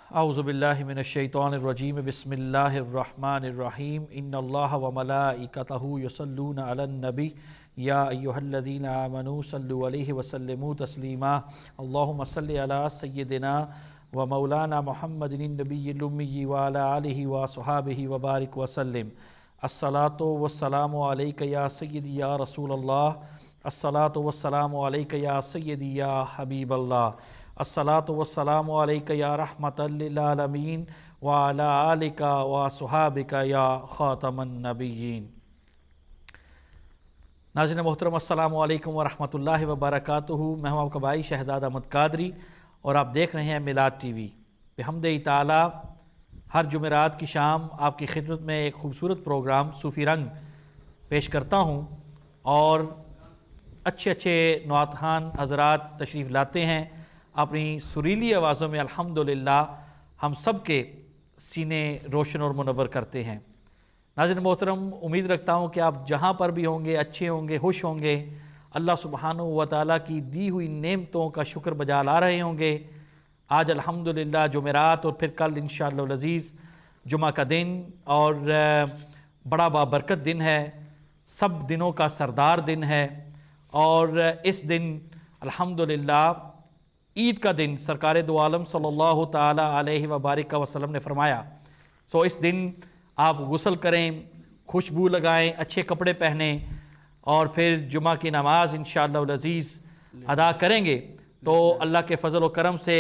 औज़ुबिल्लाहि मिनश्शैतानिर्रजीम बिस्मिल्लाहिर्रहमानिर्रहीम इन्नल्लाहा व मलाइकतहु युसल्लूना अलन नबी या अय्युहल्लज़ीना आमनू सल्लु अलैहि व सल्लिमू तस्लीमा अल्लाहुम्मा सल्लि अला सय्यिदिना व मौलाना मुहम्मदिन नबिय्यिल उम्मी व अला आलिहि व अस्हाबिहि व बारिक व सल्लिम। अस्सलातु वस्सलामु अलैका या सय्यिदी या रसूलल्लाह, अस्सलातु वस्सलामु अलैका या सय्यिदी या हबीबल्लाह, अस्सलातु वस्सलामु अलैका या रहमतल लिल आलमीन व अला आलिका व अस्हाबिका या खातमन नबिय्यीन। नाज़रीन मोहतरम, अस्सलामु अलैकुम व रहमतुल्लाहि व बरकातुहू। मैं हूँ आपका भाई शहज़ाद अहमद कादरी और आप देख रहे हैं मिलाद टीवी। बिहम्दिही ताला हर जुमेरात की शाम आपकी खिदमत में एक खूबसूरत प्रोग्राम सूफ़ी रंग पेश करता हूँ और अच्छे अच्छे नौआतखान हज़रात तशरीफ़ लाते हैं, अपनी सुरीली आवाज़ों में अल्हम्दुलिल्लाह हम सब के सीने रोशन और मुनव्वर करते हैं। नाज़रीन मोहतरम, उम्मीद रखता हूँ कि आप जहाँ पर भी होंगे अच्छे होंगे, खुश होंगे, अल्लाह सुब्हानहू व तआला की दी हुई नेमतों का शुक्र बजा ला रहे होंगे। आज अल्हम्दुलिल्लाह जुमेरात और फिर कल इंशाअल्लाह अज़ीज़ जुमा का दिन और बड़ा बाबरकत दिन है, सब दिनों का सरदार दिन है। और इस दिन अल्हम्दुलिल्लाह ईद का दिन सरकार दो आलम सल्लल्लाहु ताला अलैहि व बारिक वसल्लम ने फरमाया, इस दिन आप गुस्ल करें, खुशबू लगाएं, अच्छे कपड़े पहनें और फिर जुमा की नमाज इंशाअल्लाह अज़ीज़ अदा करेंगे तो अल्लाह के फ़ज़ल व करम से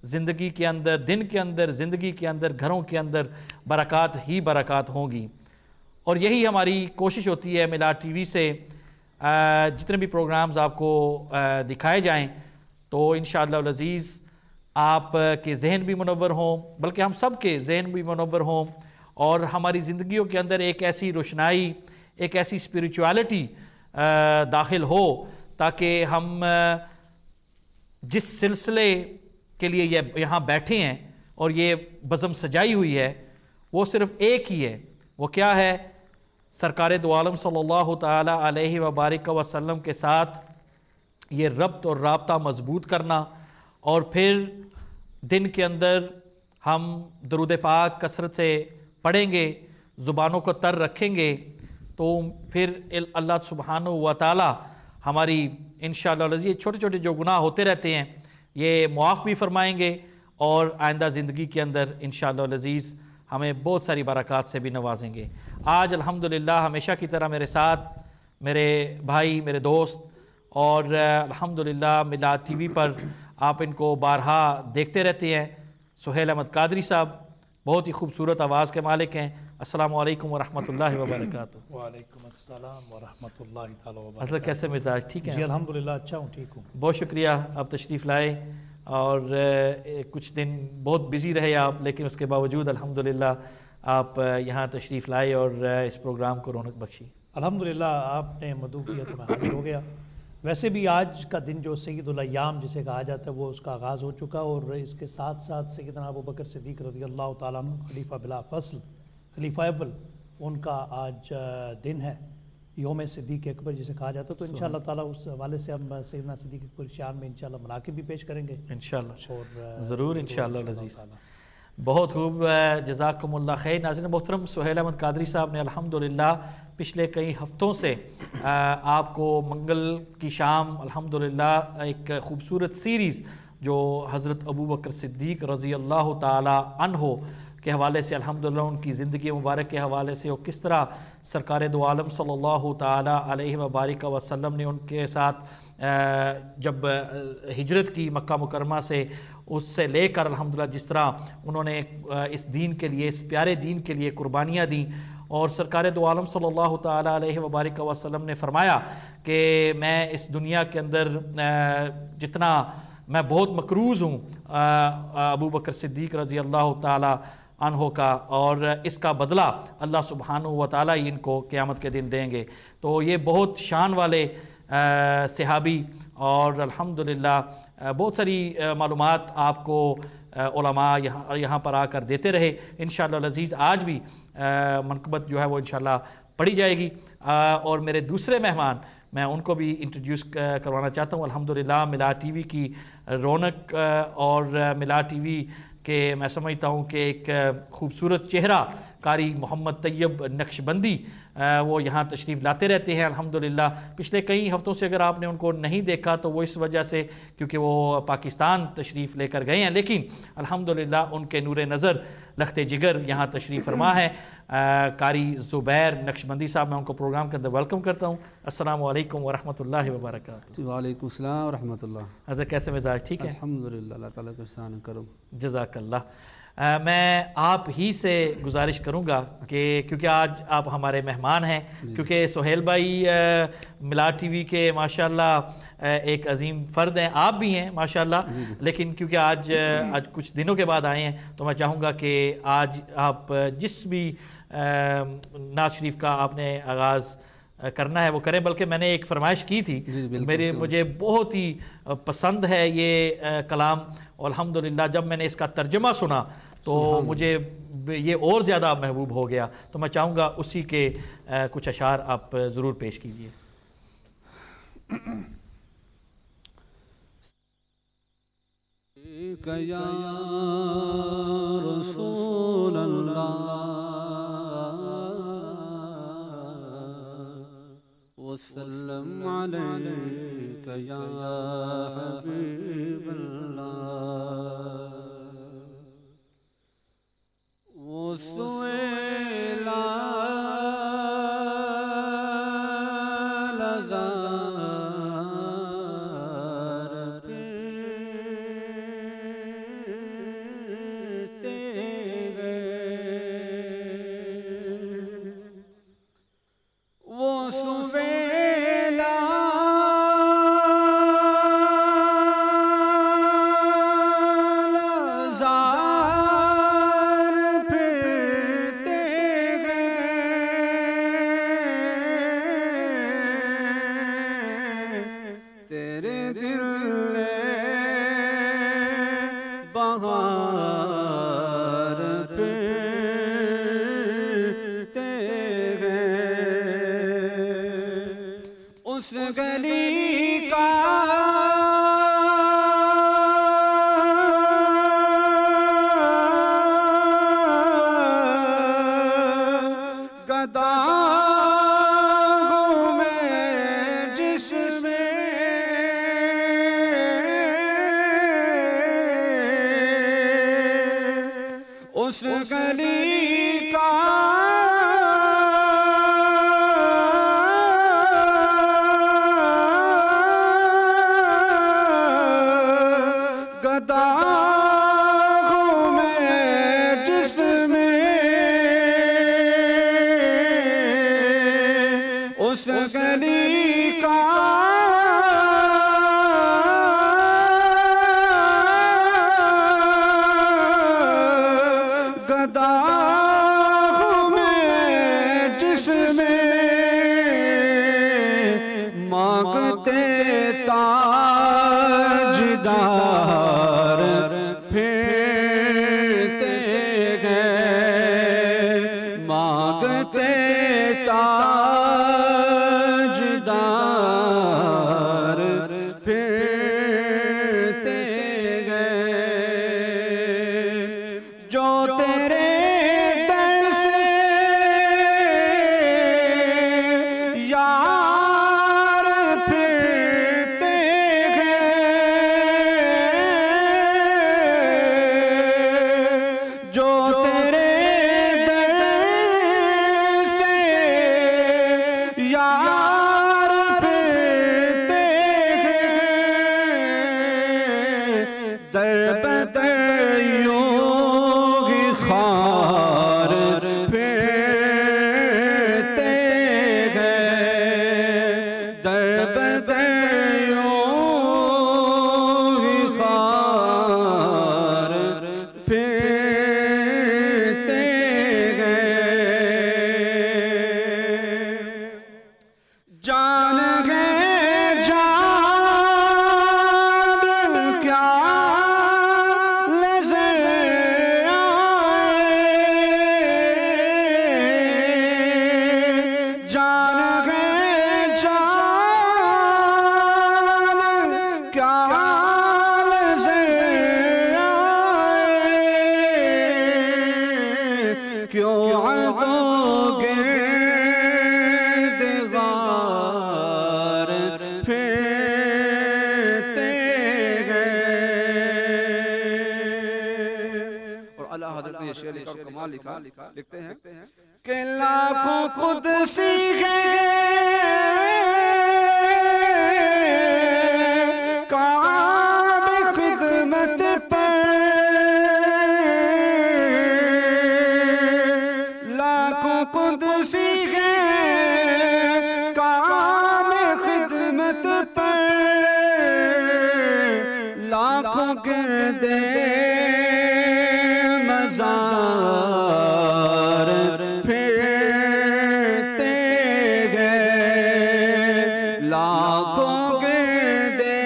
ज़िंदगी के अंदर, दिन के अंदर, ज़िंदगी के अंदर, घरों के अंदर बरक़ात ही बरक़ात होंगी। और यही हमारी कोशिश होती है मिलाद टीवी से जितने भी प्रोग्राम्स आपको दिखाए जाएं तो इंशाअल्लाह अज़ीज़ आप के जहन भी मुनव्वर हों, बल्कि हम सब के जहन भी मुनव्वर हों और हमारी ज़िंदगियों के अंदर एक ऐसी रोशनाई, एक ऐसी स्पिरिचुअलिटी दाखिल हो ताकि हम जिस सिलसिले के लिए ये यहाँ बैठे हैं और ये बज़म सजाई हुई है वो सिर्फ़ एक ही है। वो क्या है? सरकार दो आलम सल्लल्लाहु ताला अलैहि व बारिक वसल्लम के साथ ये रब्त और राब्ता मजबूत करना और फिर दिन के अंदर हम दरूद पाक कसरत से पढ़ेंगे, ज़ुबानों को तर रखेंगे तो फिर अल्लाह सुब्हानहू व तआला हमारी इंशाअल्लाह ये छोटे छोटे जो गुनाह होते रहते हैं ये मुआफ़ भी फरमाएंगे और आइंदा ज़िंदगी के अंदर इंशाअल्लाह अज़ीज़ हमें बहुत सारी बरक़ात से भी नवाजेंगे। आज अल्हम्दुलिल्लाह हमेशा की तरह मेरे साथ मेरे भाई, मेरे दोस्त और अल्हम्दुलिल्लाह मिलाद टीवी पर आप इनको बारहा देखते रहते हैं, सुहेल अहमद कादरी साहब बहुत ही खूबसूरत आवाज़ के मालिक हैं। अस्सलामु अलैकुम व रहमतुल्लाहि व बरकातुहू। वालेकुम अस्सलाम व रहमतुल्लाहि ताला व असल कैसे मिजाज? ठीक है जी, अल्हम्दुलिल्लाह अच्छा हूँ, ठीक हूँ। बहुत शुक्रिया, आप तशरीफ़ लाए और कुछ दिन बहुत बिज़ी रहे आप, लेकिन उसके बावजूद अल्हम्दुलिल्लाह आप यहाँ तशरीफ़ लाए और इस प्रोग्राम को रौनक बख्शी। अल्हम्दुलिल्लाह आपने मदू किया तो मैं हाज़िर हो गया। वैसे भी आज का दिन जो सैयदुल अय्याम जिसे कहा जाता है वो उसका आगाज़ हो चुका और इसके साथ साथ सैयदना अबू बकर सिद्दीक़ रज़ियल्लाहु ताला अन्हु खलीफा बिला फ़स्ल, खलीफा अव्वल, उनका आज दिन है, यौम सिद्दीक़ अकबर जिसे कहा जाता है। तो इंशाअल्लाह ताला उस हवाले से हम सैयदना सिद्दीक़ अकबर शान में इंशाअल्लाह मनाक़िब भी पेश करेंगे इंशाअल्लाह और ज़रूर इंशाअल्लाह अज़ीज़। बहुत खूब, जज़ाकुमुल्लाह खैर। नाज़रीन मोहतरम, सुहेल अहमद कादरी साहब ने अल्हम्दुलिल्लाह पिछले कई हफ़्तों से आपको मंगल की शाम अल्हम्दुलिल्लाह एक ख़ूबसूरत सीरीज़ जो हज़रत अबू बकर सिद्दीक़ रज़ियल्लाहु ताला अन्हो के हवाले से अल्हम्दुलिल्लाह उनकी ज़िंदगी मुबारक के हवाले से और किस तरह सरकार दो आलम सल्लल्लाहु ताला अलैहि व बारिक वसल्लम ने उनके साथ जब हिजरत की मक्का मुकरमा से, उससे लेकर अल्हम्दुलिल्लाह जिस तरह उन्होंने इस दीन के लिए, इस प्यारे दीन के लिए कुर्बानियाँ दी और सरकार दो आलम सल्लल्लाहु ताला अलैहि व बारिक वसल्लम ने फरमाया कि मैं इस दुनिया के अंदर जितना मैं बहुत मकरूज़ हूँ अबू बकर सिद्दीक़ रज़ियल्लाहु ताला अन्हो का और इसका बदला अल्लाह सुब्हानहू व तआला ही इनको क़यामत के दिन देंगे। तो ये बहुत शान वाले सहाबी और अल्हम्दुलिल्लाह बहुत सारी मालूमात आपको उलमा यहाँ पर आकर देते रहे। इंशाअल्लाह अज़ीज़ आज भी मनक़बत जो है वो इंशाअल्लाह पढ़ी जाएगी और मेरे दूसरे मेहमान मैं उनको भी इंट्रोड्यूस करवाना चाहता हूँ। अल्हम्दुलिल्लाह मिलाद टीवी की रौनक और मिलाद टीवी कि मैं समझता हूँ कि एक खूबसूरत चेहरा कारी मोहम्मद तैयब नक्शबंदी वो यहाँ तशरीफ़ लाते रहते हैं अल्हम्दुलिल्लाह। पिछले कई हफ़्तों से अगर आपने उनको नहीं देखा तो वो इस वजह से क्योंकि वो पाकिस्तान तशरीफ़ लेकर गए हैं, लेकिन अल्हम्दुलिल्लाह उनके नूर नज़र लखते जिगर यहाँ तशरीफ़ फरमा है। कारी ज़ुबैर नक्शबंदी साहब, मैं उनको प्रोग्राम के अंदर वेलकम करता हूँ। अस्सलामु अलैकुम व रहमतुल्लाहि व बरकातुहू। वालेकुम सलाम व रहमतुल्लाह। हज़रत कैसे मिजाज, ठीक है? अल्हम्दुलिल्लाह, अल्लाह ताला का एहसान करम। जज़ाकल्लाह। मैं आप ही से गुजारिश करूँगा कि क्योंकि आज आप हमारे मेहमान हैं, क्योंकि सुहेल भाई मिलाद टीवी के माशाल्लाह एक अजीम फ़र्द हैं, आप भी हैं माशाल्लाह, लेकिन क्योंकि आज कुछ दिनों के बाद आए हैं तो मैं चाहूँगा कि आज आप जिस भी नात शरीफ का आपने आगाज़ करना है वो करें। बल्कि मैंने एक फरमाइश की थी, मुझे बहुत ही पसंद है ये कलाम, और अल्हम्दुलिल्लाह जब मैंने इसका तर्जमा सुना तो मुझे ये और ज़्यादा महबूब हो गया। तो मैं चाहूँगा उसी के कुछ अशार आप ज़रूर पेश कीजिए। या रसूल अल्लाह वसल्लम अलैका या हबीब अल्लाह। वो सुएला ने ये शेर लिखा और कमाल लिखा, लिखते हैं कि लाखों कुदसी काम खिदमत पर, लाखों कुदसी काम खिदमत पर, लाखों गिरदे मज़ार फिरते गए, लाखों गिरदे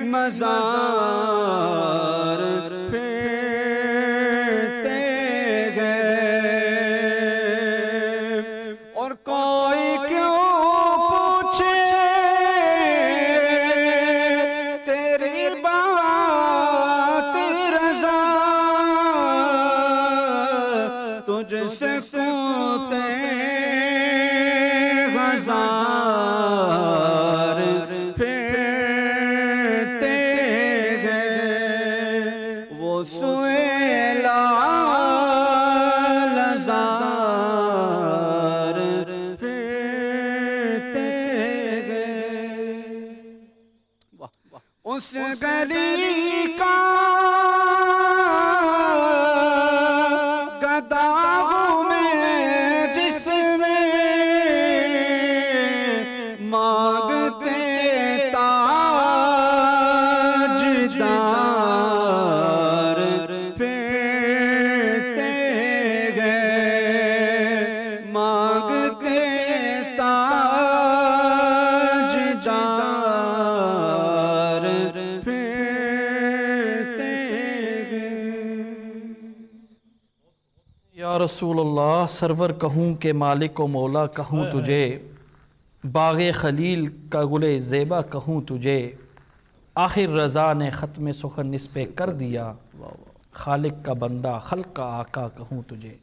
मज़ार फिरते गए। और कोई क्यों पूछे तेरी बात रज़ा, तुझसे कूते हज़ार फिरते गए, वो सुएला लज़ार फिरते गए। उस गली का गदाहों में जिसमें मांगते ताजदार फिरते गए, मांगते ताजदार फिरते गए। या रसूलल्लाह सरवर कहूँ के मालिक व मौला कहूँ तुझे, बाग़े खलील का गुले ज़ेबा कहूँ तुझे, आखिर रज़ा ने ख़त्म सुखन निस्बे कर दिया, खालिक का बंदा खल्क का आका कहूँ तुझे।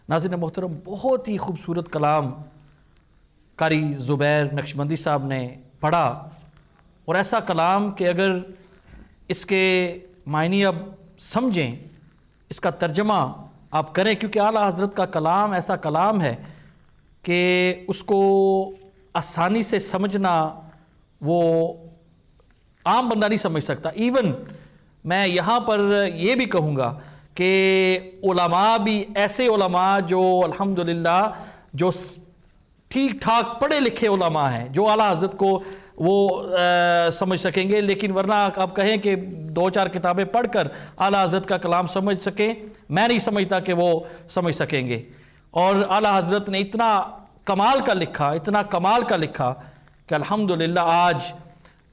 नाज़रीन मोहतरम, बहुत ही खूबसूरत कलाम कारी ज़ुबैर नक्शबंदी साहब ने पढ़ा, और ऐसा कलाम कि अगर इसके मायने अब समझें, इसका तर्जमा आप करें, क्योंकि आला हज़रत का कलाम ऐसा कलाम है कि उसको आसानी से समझना वो आम बंदा नहीं समझ सकता। इवन मैं यहाँ पर ये भी कहूँगा कि उलमा भी ऐसे उलमा जो अल्हम्दुलिल्लाह जो ठीक ठाक पढ़े लिखे उलमा हैं, जो आला हज़रत को वो समझ सकेंगे, लेकिन वरना आप कहें कि 2-4 किताबें पढ़कर आला हज़रत का कलाम समझ सकें, मैं नहीं समझता कि वो समझ सकेंगे। और आला हज़रत ने इतना कमाल का लिखा, इतना कमाल का लिखा कि अल्हम्दुलिल्लाह आज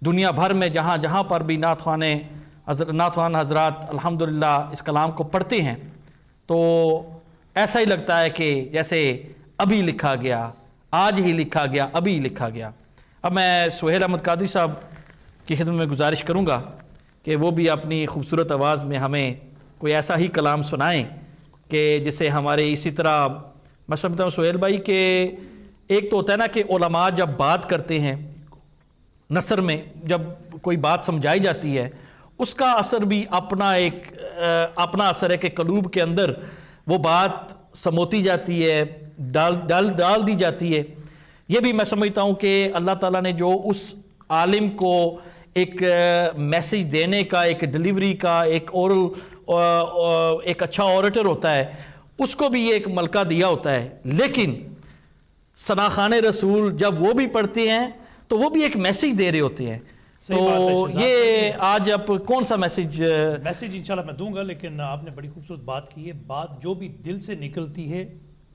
दुनिया भर में जहाँ जहाँ पर भी नातख़्वान हज़रात अल्हम्दुलिल्लाह इस कलाम को पढ़ते हैं, तो ऐसा ही लगता है कि जैसे अभी लिखा गया, आज ही लिखा गया, अभी लिखा गया। अब मैं सुहेल अहमद कादरी साहब की खिदमत में गुजारिश करूँगा कि वो भी अपनी खूबसूरत आवाज़ में हमें कोई ऐसा ही कलाम सुनाएं कि जिसे हमारे इसी तरह, मैं समझता हूँ सुहेल भाई कि एक तो होता है ना कि उलमा जब बात करते हैं नसर में, जब कोई बात समझाई जाती है, उसका असर भी अपना असर है कि कलूब के अंदर वो बात समोती जाती है, डाल दी जाती है। ये भी मैं समझता हूँ कि अल्लाह ताला ने जो उस आलिम को एक मैसेज देने का, एक डिलीवरी का, एक ओरल, एक अच्छा ऑरेटर होता है, उसको भी ये एक मलका दिया होता है। लेकिन सनाखाने रसूल जब वो भी पढ़ते हैं तो वो भी एक मैसेज दे रहे होते हैं। तो ये आज आप कौन सा मैसेज इंशाल्लाह मैं दूंगा, लेकिन आपने बड़ी खूबसूरत बात की है। बात जो भी दिल से निकलती है,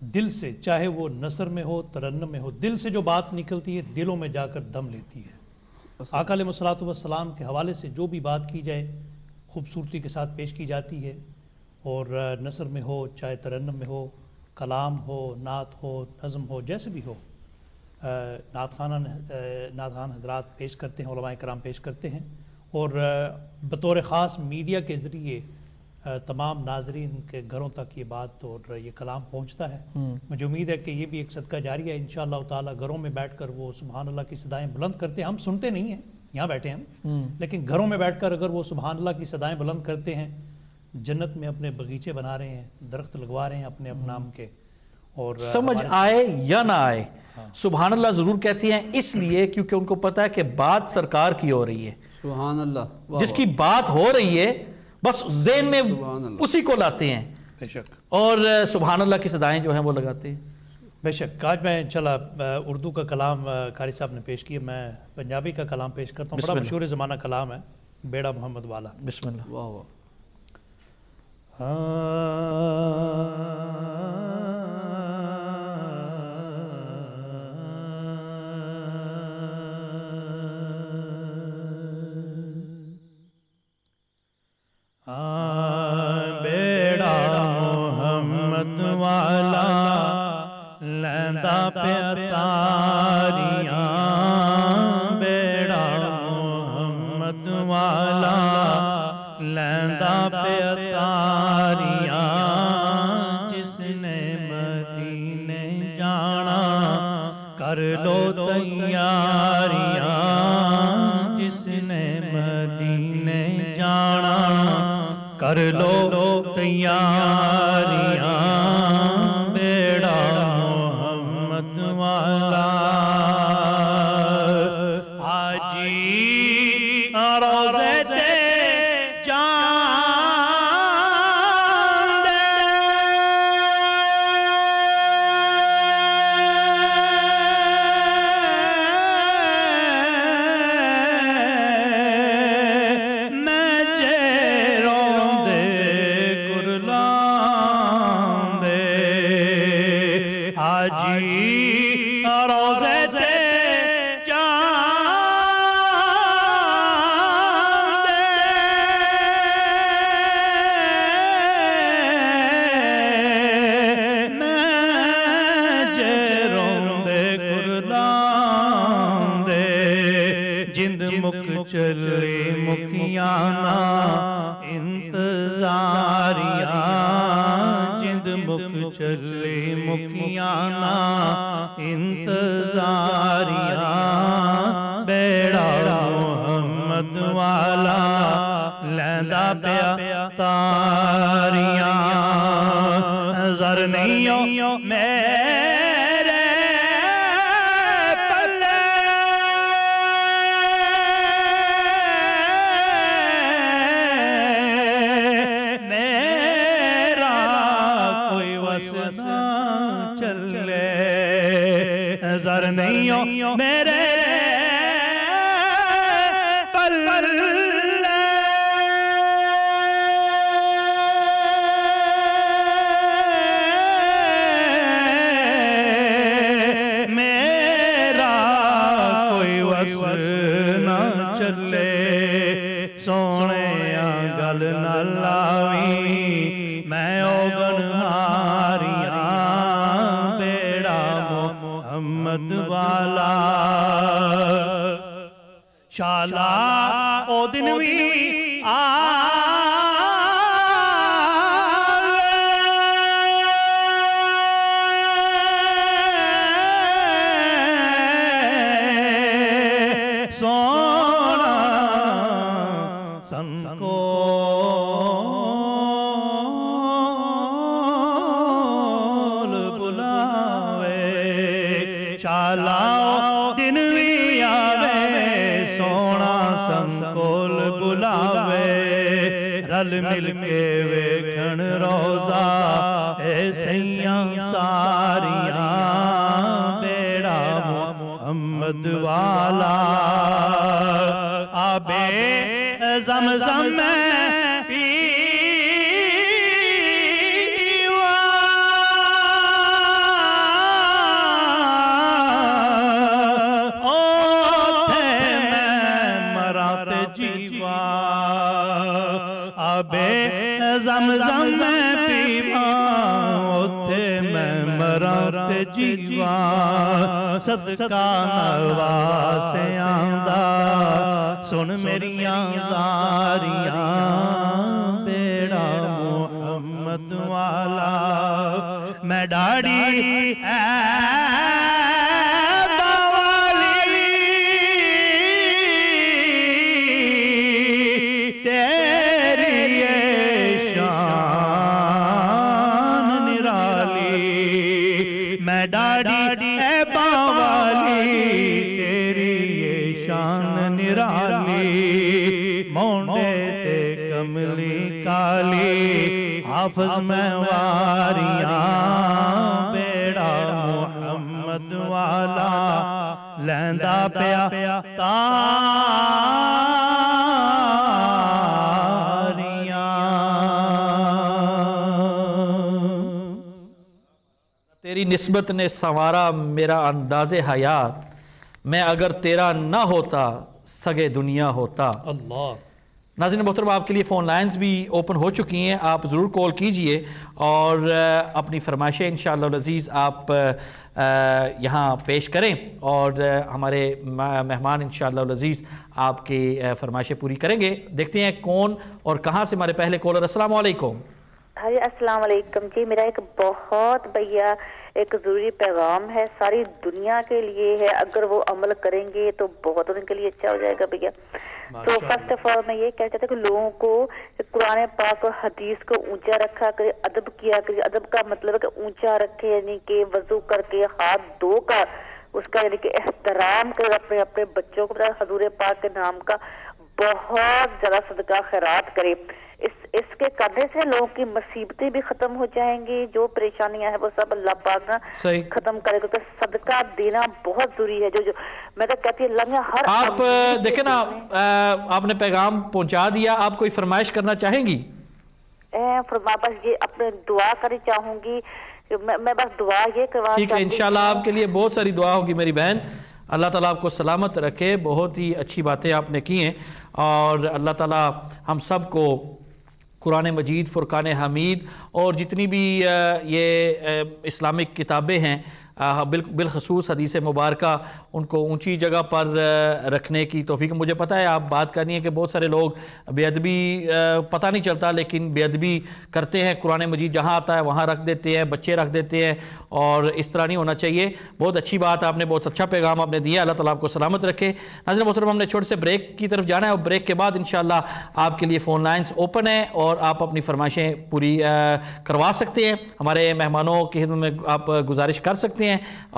दिल से, चाहे वो नसर में हो, तरन्नुम में हो, दिल से जो बात निकलती है दिलों में जाकर दम लेती है। आका अलैहिस्सलातु वस्सलाम के हवाले से जो भी बात की जाए खूबसूरती के साथ पेश की जाती है, और नसर में हो, चाहे तरन्नुम में हो, कलाम हो, नात हो, नज़म हो, जैसे भी हो, नात खान हज़रात पेश करते हैं, उलमाए कराम पेश करते हैं, और बतौर ख़ास मीडिया के ज़रिए तमाम नाजरीन के घरों तक ये बात और ये कलाम पहुँचता है। मुझे उम्मीद है कि ये भी एक सदका जारी है। इंशाअल्लाह ताला घरों में बैठकर वो सुबहान अल्लाह की सदाएं बुलंद करते हैं। हम सुनते नहीं हैं, यहाँ बैठे हैं हम, लेकिन घरों में बैठकर अगर वो सुबहान अल्लाह की सदाएं बुलंद करते हैं जन्नत में अपने बगीचे बना रहे हैं, दरख्त लगवा रहे हैं अपने अपने नाम के। और समझ आए या ना आए, सुभान अल्लाह ज़रूर कहती हैं, इसलिए क्योंकि उनको पता है कि बात सरकार की हो रही है। सुभान अल्लाह। जिसकी बात हो रही है बस ज़हन में उसी को लाते हैं बेशक, और सुभान अल्लाह की सदाएं जो हैं वो लगाते हैं। बेशक। आज मैं चला उर्दू का कलाम कारी साहब ने पेश किया, मैं पंजाबी का कलाम पेश करता हूँ। बड़ा मशहूर ज़माना कलाम है, बेड़ा मोहम्मद वाला। बिस्मिल्लाह। वाह वाह। बेड़ा मोहम्मद वाला लैंदा पे तारियां, बेड़ा मोहम्मद वाला लैंदा पे तारियां, जिसने मदीने जाना कर लो तैयारियां, जिसने मदीने जाना कर लो तैयारियां, बेड़ा मोहम्मद वाला। हाजी रोज़े ते चले मुखियाना इंतजारिया, जिंद मुख चले मुखियाना इंतजारिया, बेड़ा मोहम्मद वाला लैंदा प्या तारियां, जर नहीं हो मेरे पल्ले, मेरा कोई वसना चले, जर नहीं हो मेरे वाला। शाला ओ दिन भी सोना संको शालाओ दिन भी आवे, सोना संकोल बुलावे, रल मिल के वेखण रोजा ऐसियां सारियां, बेड़ा मोहम्मद वाला। आबे ज़मज़म में ज़मज़म में पीवा, उथे मैं मरा ते जीवा, सदका नवासे आंदा, सुन मेरियां ज़ारियां, बेड़ा मोहम्मद वाला। मैं दाढ़ी मोंडे ते कमली काली हाफिज में वारियां बेड़ा मुहम्मद वाला लैंदा पिया तारियां। तेरी निस्बत ने संवारा मेरा अंदाज़े हयात, मैं अगर तेरा ना होता सगे दुनिया होता। अल्लाह। नाज़रीन मोहतरम, आपके लिए फ़ोन लाइन्स भी ओपन हो चुकी हैं, आप ज़रूर कॉल कीजिए और अपनी फरमाइशें इंशाअल्लाह अज़ीज़ आप यहाँ पेश करें और हमारे मेहमान इंशाअल्लाह अज़ीज़ आपकी फरमाइशें पूरी करेंगे। देखते हैं कौन और कहाँ से हमारे पहले कॉलर। अस्सलाम वालेकुम। हाँ जी, अस्सलाम वालेकुम जी। मेरा एक बहुत भैया एक ज़रूरी पैगाम है, सारी दुनिया के लिए है, अगर वो अमल करेंगे तो बहुत उनके लिए अच्छा हो जाएगा भैया। तो फर्स्ट ऑफ ऑल मैं ये कहना चाहता हूँ कि लोगों को कुरान पाक और हदीस को ऊंचा रखा करे, अदब किया करे। अदब का मतलब है कि ऊंचा रखे, यानी कि वजू करके हाथ धोकर उसका यानी कि एहतराम कर अपने अपने बच्चों को हजूर पाक के नाम का बहुत ज्यादा सदका खैरात करे। इसके करने से लोगों की मुसीबतें भी खत्म हो जाएंगी, जो परेशानियां हैं वो सब अल्लाह पाक ना खत्म करेगा। क्योंकि सदका देना बहुत जरूरी है। जो मैं तो कहती हूँ लंगा हर आप देखे ना, आपने पैगाम पहुंचा दिया। आप कोई फरमाइश करना चाहेंगी? बस ये अपने दुआ करनी चाहूंगी, मैं बस दुआ ये करवा। ठीक है, इंशाल्लाह आपके लिए बहुत सारी दुआ होगी मेरी बहन। अल्लाह ताला आपको सलामत रखे। बहुत ही अच्छी बातें आपने की हैं और अल्लाह ताला हम सब को कुरान मजीद, फ़ुरक़ान हमीद और जितनी भी ये इस्लामिक किताबें हैं बिलखसूस हदीस मुबारका, उनको ऊंची जगह पर रखने की तौफीक। मुझे पता है आप बात करनी है कि बहुत सारे लोग बेअदबी पता नहीं चलता लेकिन बेअदबी करते हैं, कुरान मजीद जहाँ आता है वहाँ रख देते हैं, बच्चे रख देते हैं और इस तरह नहीं होना चाहिए। बहुत अच्छी बात आपने, बहुत अच्छा पैगाम आपने दिया। अल्लाह ताला आपको सलामत रखे। नाज़रीन मोहतरम, हमने छोटे से ब्रेक की तरफ जाना है और ब्रेक के बाद इंशाअल्लाह आपके लिए फ़ोन लाइन्स ओपन है और आप अपनी फरमाइशें पूरी करवा सकते हैं। हमारे मेहमानों की खिदमत में आप गुजारिश कर सकते हैं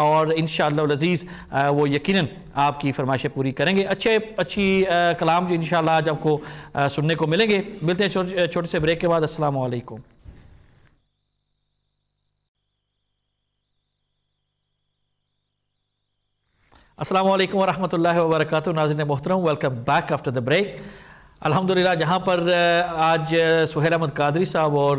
और इंशाअल्लाह अज़ीज़ वो यकीनन आपकी फरमाइशें पूरी करेंगे। अच्छी कलाम जो इंशाअल्लाह आज आपको सुनने को मिलेंगे। मिलते हैं छोटे से ब्रेक के बाद। अस्सलाम वालेकुम। अस्सलाम वालेकुम व रहमतुल्लाहि व बरकातुहू। नाज़रीन मोहतरम, welcome back after the break. अल्हम्दुलिल्लाह, जहाँ पर आज सुहेल अहमद कादरी साहब और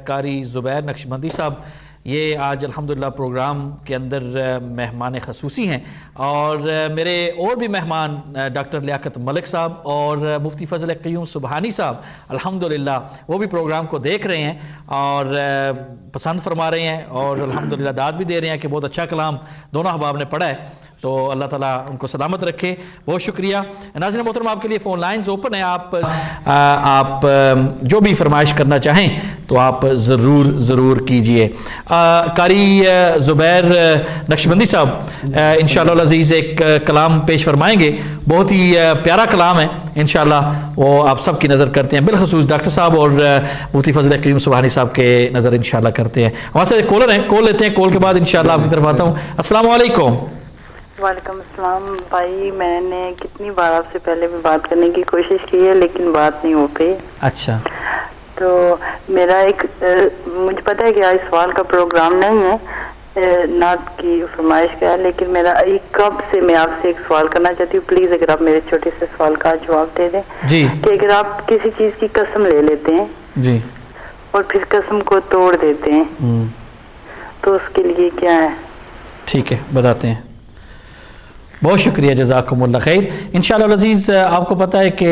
कारी ज़ुबैर नक्शबंदी साहब ये आज अल्हम्दुलिल्लाह प्रोग्राम के अंदर मेहमान ख़ुसूसी हैं और मेरे और भी मेहमान डॉक्टर लियाकत मलिक साहब और मुफ्ती फ़ज़ल क़य्यूम सुबहानी साहब अल्हम्दुलिल्लाह वो भी प्रोग्राम को देख रहे हैं और पसंद फरमा रहे हैं और अल्हम्दुलिल्लाह दाद भी दे रहे हैं कि बहुत अच्छा कलाम दोनों अहबाब ने पढ़ा है। तो अल्लाह ताला उनको सलामत रखे। बहुत शुक्रिया। नाज़रीन मोहतरम, आपके लिए फ़ोन लाइन्स ओपन है। आप जो भी फरमाइश करना चाहें तो आप ज़रूर कीजिए। कारी ज़ुबैर नक्शबंदी साहब इंशाअल्लाह अज़ीज़ एक कलाम पेश फरमाएंगे। बहुत ही प्यारा कलाम है, इंशाअल्लाह वो आप सब की नज़र करते हैं, बिलखसूस डॉक्टर साहब और मुफ्ती फ़ज़ल क़य्यूम सुबहानी साहब के नज़र इंशाअल्लाह करते हैं। वहाँ से कॉलर हैं, कॉल लेते हैं। कॉल के बाद इंशाअल्लाह आपकी तरफ आता हूँ। अस्सलाम वालेकुम। वालेकुम अस्सलाम भाई, मैंने कितनी बार आपसे पहले भी बात करने की कोशिश की है लेकिन बात नहीं हो पाई। अच्छा, तो मेरा एक मुझे पता है कि आज सवाल का प्रोग्राम नहीं है, नात की फरमाइश का है, लेकिन मेरा एक कब से मैं आपसे एक सवाल करना चाहती हूँ। प्लीज अगर आप मेरे छोटे से सवाल का जवाब दे दें जी। कि अगर आप किसी चीज की कसम ले लेते हैं जी और फिर कसम को तोड़ देते हैं तो उसके लिए क्या है? ठीक है, बताते हैं। बहुत शुक्रिया, जज़ाकुमुल्लाह खैर। इंशाअल्लाह अज़ीज़ आपको पता है कि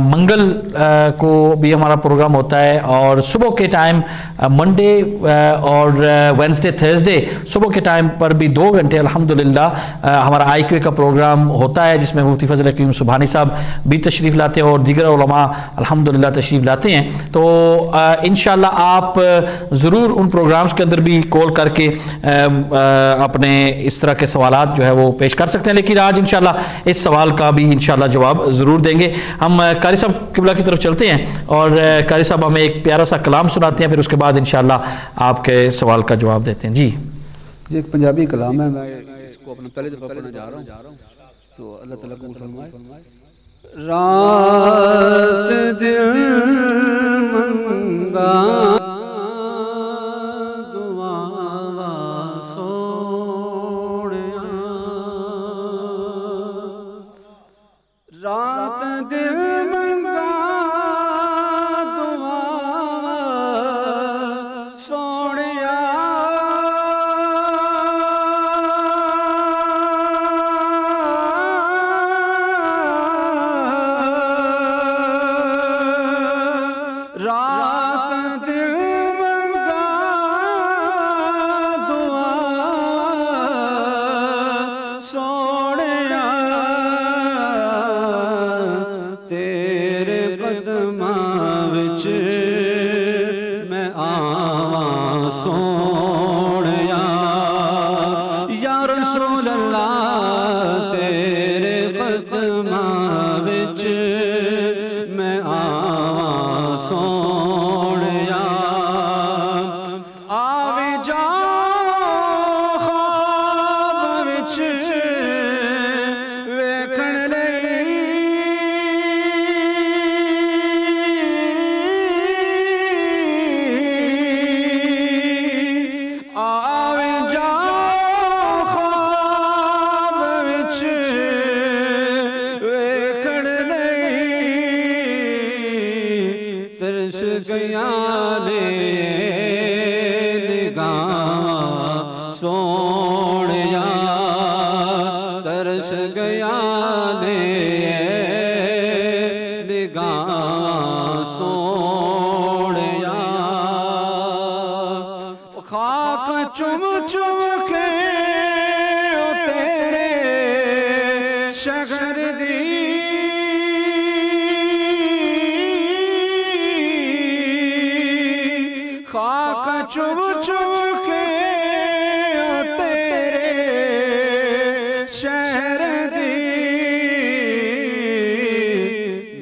मंगल को भी हमारा प्रोग्राम होता है और सुबह के टाइम मंडे और वेडनेसडे थर्सडे सुबह के टाइम पर भी 2 घंटे अल्हम्दुलिल्लाह हमारा IQ का प्रोग्राम होता है जिसमें मुफ्ती फ़ज़ल क़य्यूम सुबहानी साहब भी तशरीफ़ लाते हैं और दीगर उलमा अल्हम्दुलिल्लाह तशरीफ़ लाते हैं। तो इंशाअल्लाह आप ज़रूर उन प्रोग्राम्स के अंदर भी कॉल करके अपने इस तरह के सवालात जो है वो पेश कर सकते हैं। लेकिन आज इंशाअल्लाह इस सवाल का भी इंशाअल्लाह जवाब ज़रूर देंगे। हम कारी साहब किबला की तरफ चलते हैं और कारी साहब हमें एक प्यारा सा कलाम सुनाते हैं, फिर उसके बाद इंशाअल्लाह आपके सवाल का जवाब देते हैं। जी जी, एक पंजाबी कलाम है, मैं इसको अपना पहले दफ़ा पढ़ने जा रहा हूँ, तो अल्लाह ताला कबूल फरमाए। रात दिल मंगा दुआवा सोड़िया, रात दिल मंगा दुआवा सोड़िया, रात दिल मंगा दुआ सोनिया, तेरे कदमां विच मैं आवां सोनिया, या रसूल अल्लाह तेरे कदमां विच मैं आवां सोनिया, आवे जाओ ख्वाब विच वेखण लई, आवे जाओ ख्वाब विच वेखण तरस गया ने निगाह सोनिया, तरस गया ने निगाह सोनिया, खाक चुम चुम के ओ तेरे शहर दी, खाक चुम चुम के ओ तेरे शहर दी,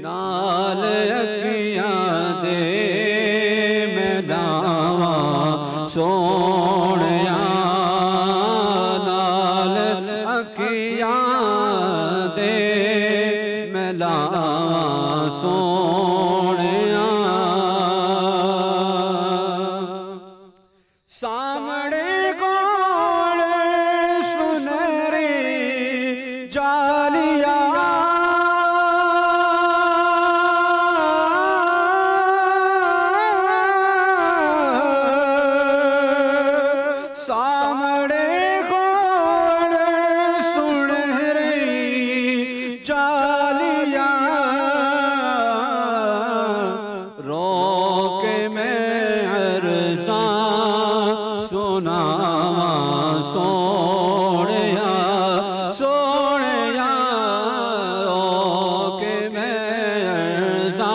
नाल अखियां दे मैं लावां सोनिया, नाल अखियां दे मैं लावां सोनिया, सामने कौन सुनहरी जालिया, सामने कौन सुनहरी जालिया, रो के मैं अरसा सुनावां सोनिया, सोनिया रो के मैं अरसा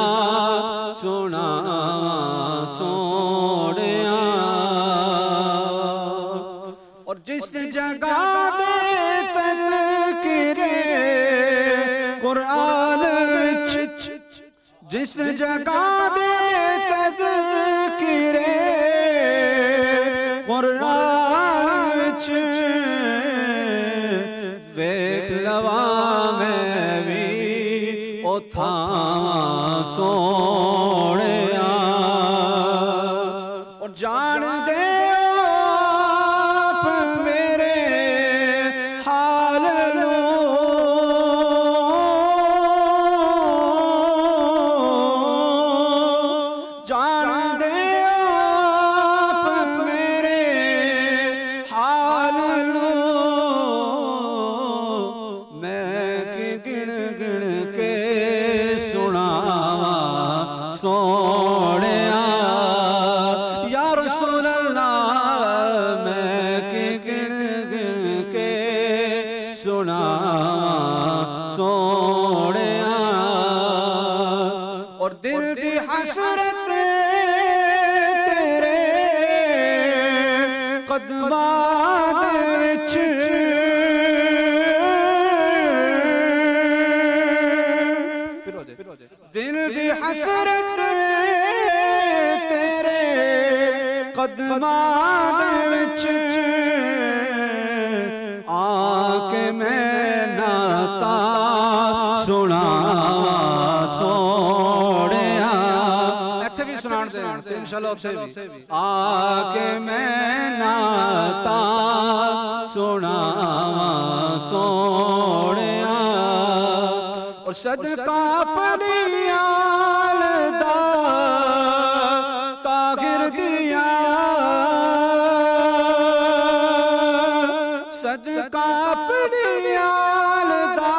सुनावां सोनिया, और जिस जगह दे तज़किरे कुरान विच, जिस जगह दे तज़किरे कुरान विच वेख लवा मैं भी ओ थावां सोनिया, और जान दे आप मेरे हाल नूं, जान दे आप मेरे हाल नूं, मैं कि गिण गिण के सुनावां सोनिया, या रसूल अल्लाह मैं कि गिण गिण के सुनावां सोनिया, और दिल दी हसरत तेरे कदमां दे विच, दिल दी हसरत तेरे कदमां दे विच, आके मैं नाता सुनावां सुनाते हैं तो इंशाल्लाह उत्थे भी आके मैं नाता सुनावा सोहणिया और सदका पड़ियाल दा ताहिर दिया सदका पड़ियाल दा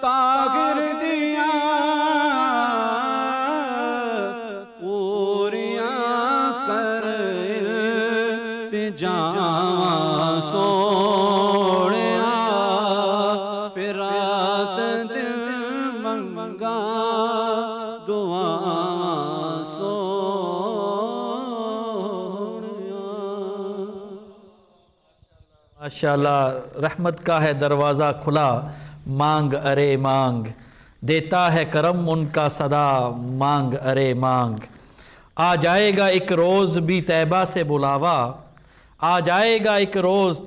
ताहिर दिया पूरियां कर इल्तिजा सोहणिया फिर रात दिल मंगा दुआ माशाअल्लाह, रहमत का है दरवाज़ा खुला, मांग अरे मांग, देता है करम उनका सदा, मांग अरे मांग। आ जाएगा एक रोज़ भी तैबा से बुलावा, आ जाएगा एक रोज़,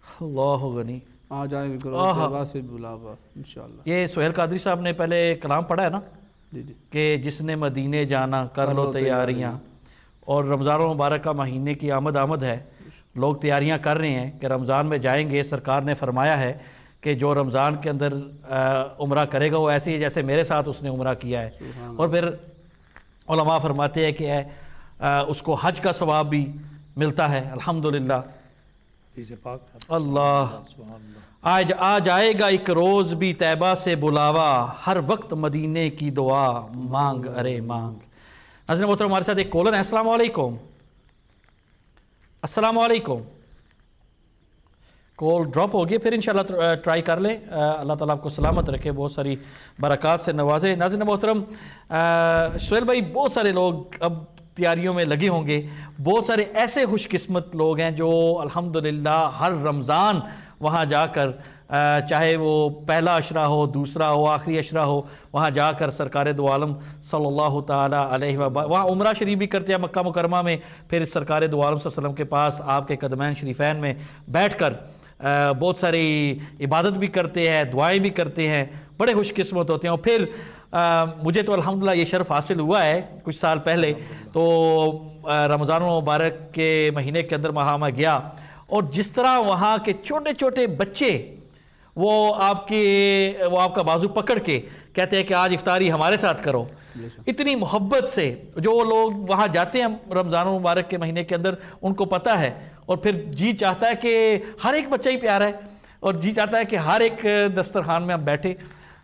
अल्लाह गनी, आ जाएगा से बुलावा इंशाल्लाह। ये सुहेल कादरी साहब ने पहले कलाम पढ़ा है ना जी जी कि जिसने मदीने जाना कर लो तैयारियाँ, और रमज़ान मुबारक का महीने की आमद है, लोग तैयारियां कर रहे हैं कि रमज़ान में जाएंगे। सरकार ने फरमाया है कि जो रमज़ान के अंदर उम्रा करेगा वो ऐसे ही जैसे मेरे साथ उसने उम्रा किया है। और फिर उलमा फरमाते हैं कि उसको हज का सवाब भी मिलता है। अल्हम्दुलिल्लाह, अल्लाह। आज आ जाएगा एक रोज़ भी तैबा से बुलावा, हर वक्त मदीने की दुआ मांग अरे मांग। नाज़रीन मोहतरम, हमारे साथ एक कॉलर है। अस्सलाम वालेकुम। अस्सलाम वालेकुम। कॉल ड्रॉप हो गई, फिर इंशाल्लाह ट्राई कर लें। अल्लाह ताला आपको सलामत रखे, बहुत सारी बरक़ात से नवाजे। नाज़रीन मोहतरम, सुहेल भाई, बहुत सारे लोग अब तैयारियों में लगे होंगे। बहुत सारे ऐसे खुशकिस्मत लोग हैं जो अल्हम्दुलिल्लाह हर रमज़ान वहाँ जाकर, चाहे वो पहला अशरा हो, दूसरा हो, आखिरी अशरा हो, वहाँ जाकर सरकार दो आलम सल्लल्लाहु ताला अलैहि वहाँ उम्रा शरीफ भी करते हैं मक्का मुकरमा में। फिर सरकार दो आलम सल्लल्लाहु अलैहि वसल्लम के पास आपके कदमैन शरीफैन में बैठकर बहुत सारी इबादत भी करते हैं, दुआएं भी करते हैं। बड़े खुशकिस्मत होते हैं। और फिर मुझे तो अल्हम्दुलिल्लाह ये शर्फ हासिल हुआ है कुछ साल पहले। तो रमज़ान मुबारक के महीने के अंदर वहाँ मैं गया, और जिस तरह वहाँ के छोटे छोटे बच्चे वो आपका बाजू पकड़ के कहते हैं कि आज इफ्तारी हमारे साथ करो, इतनी मोहब्बत से जो लोग वहाँ जाते हैं रमज़ान मुबारक के महीने के अंदर, उनको पता है। और फिर जी चाहता है कि हर एक बच्चा ही प्यारा है, और जी चाहता है कि हर एक दस्तरखान में हम बैठे,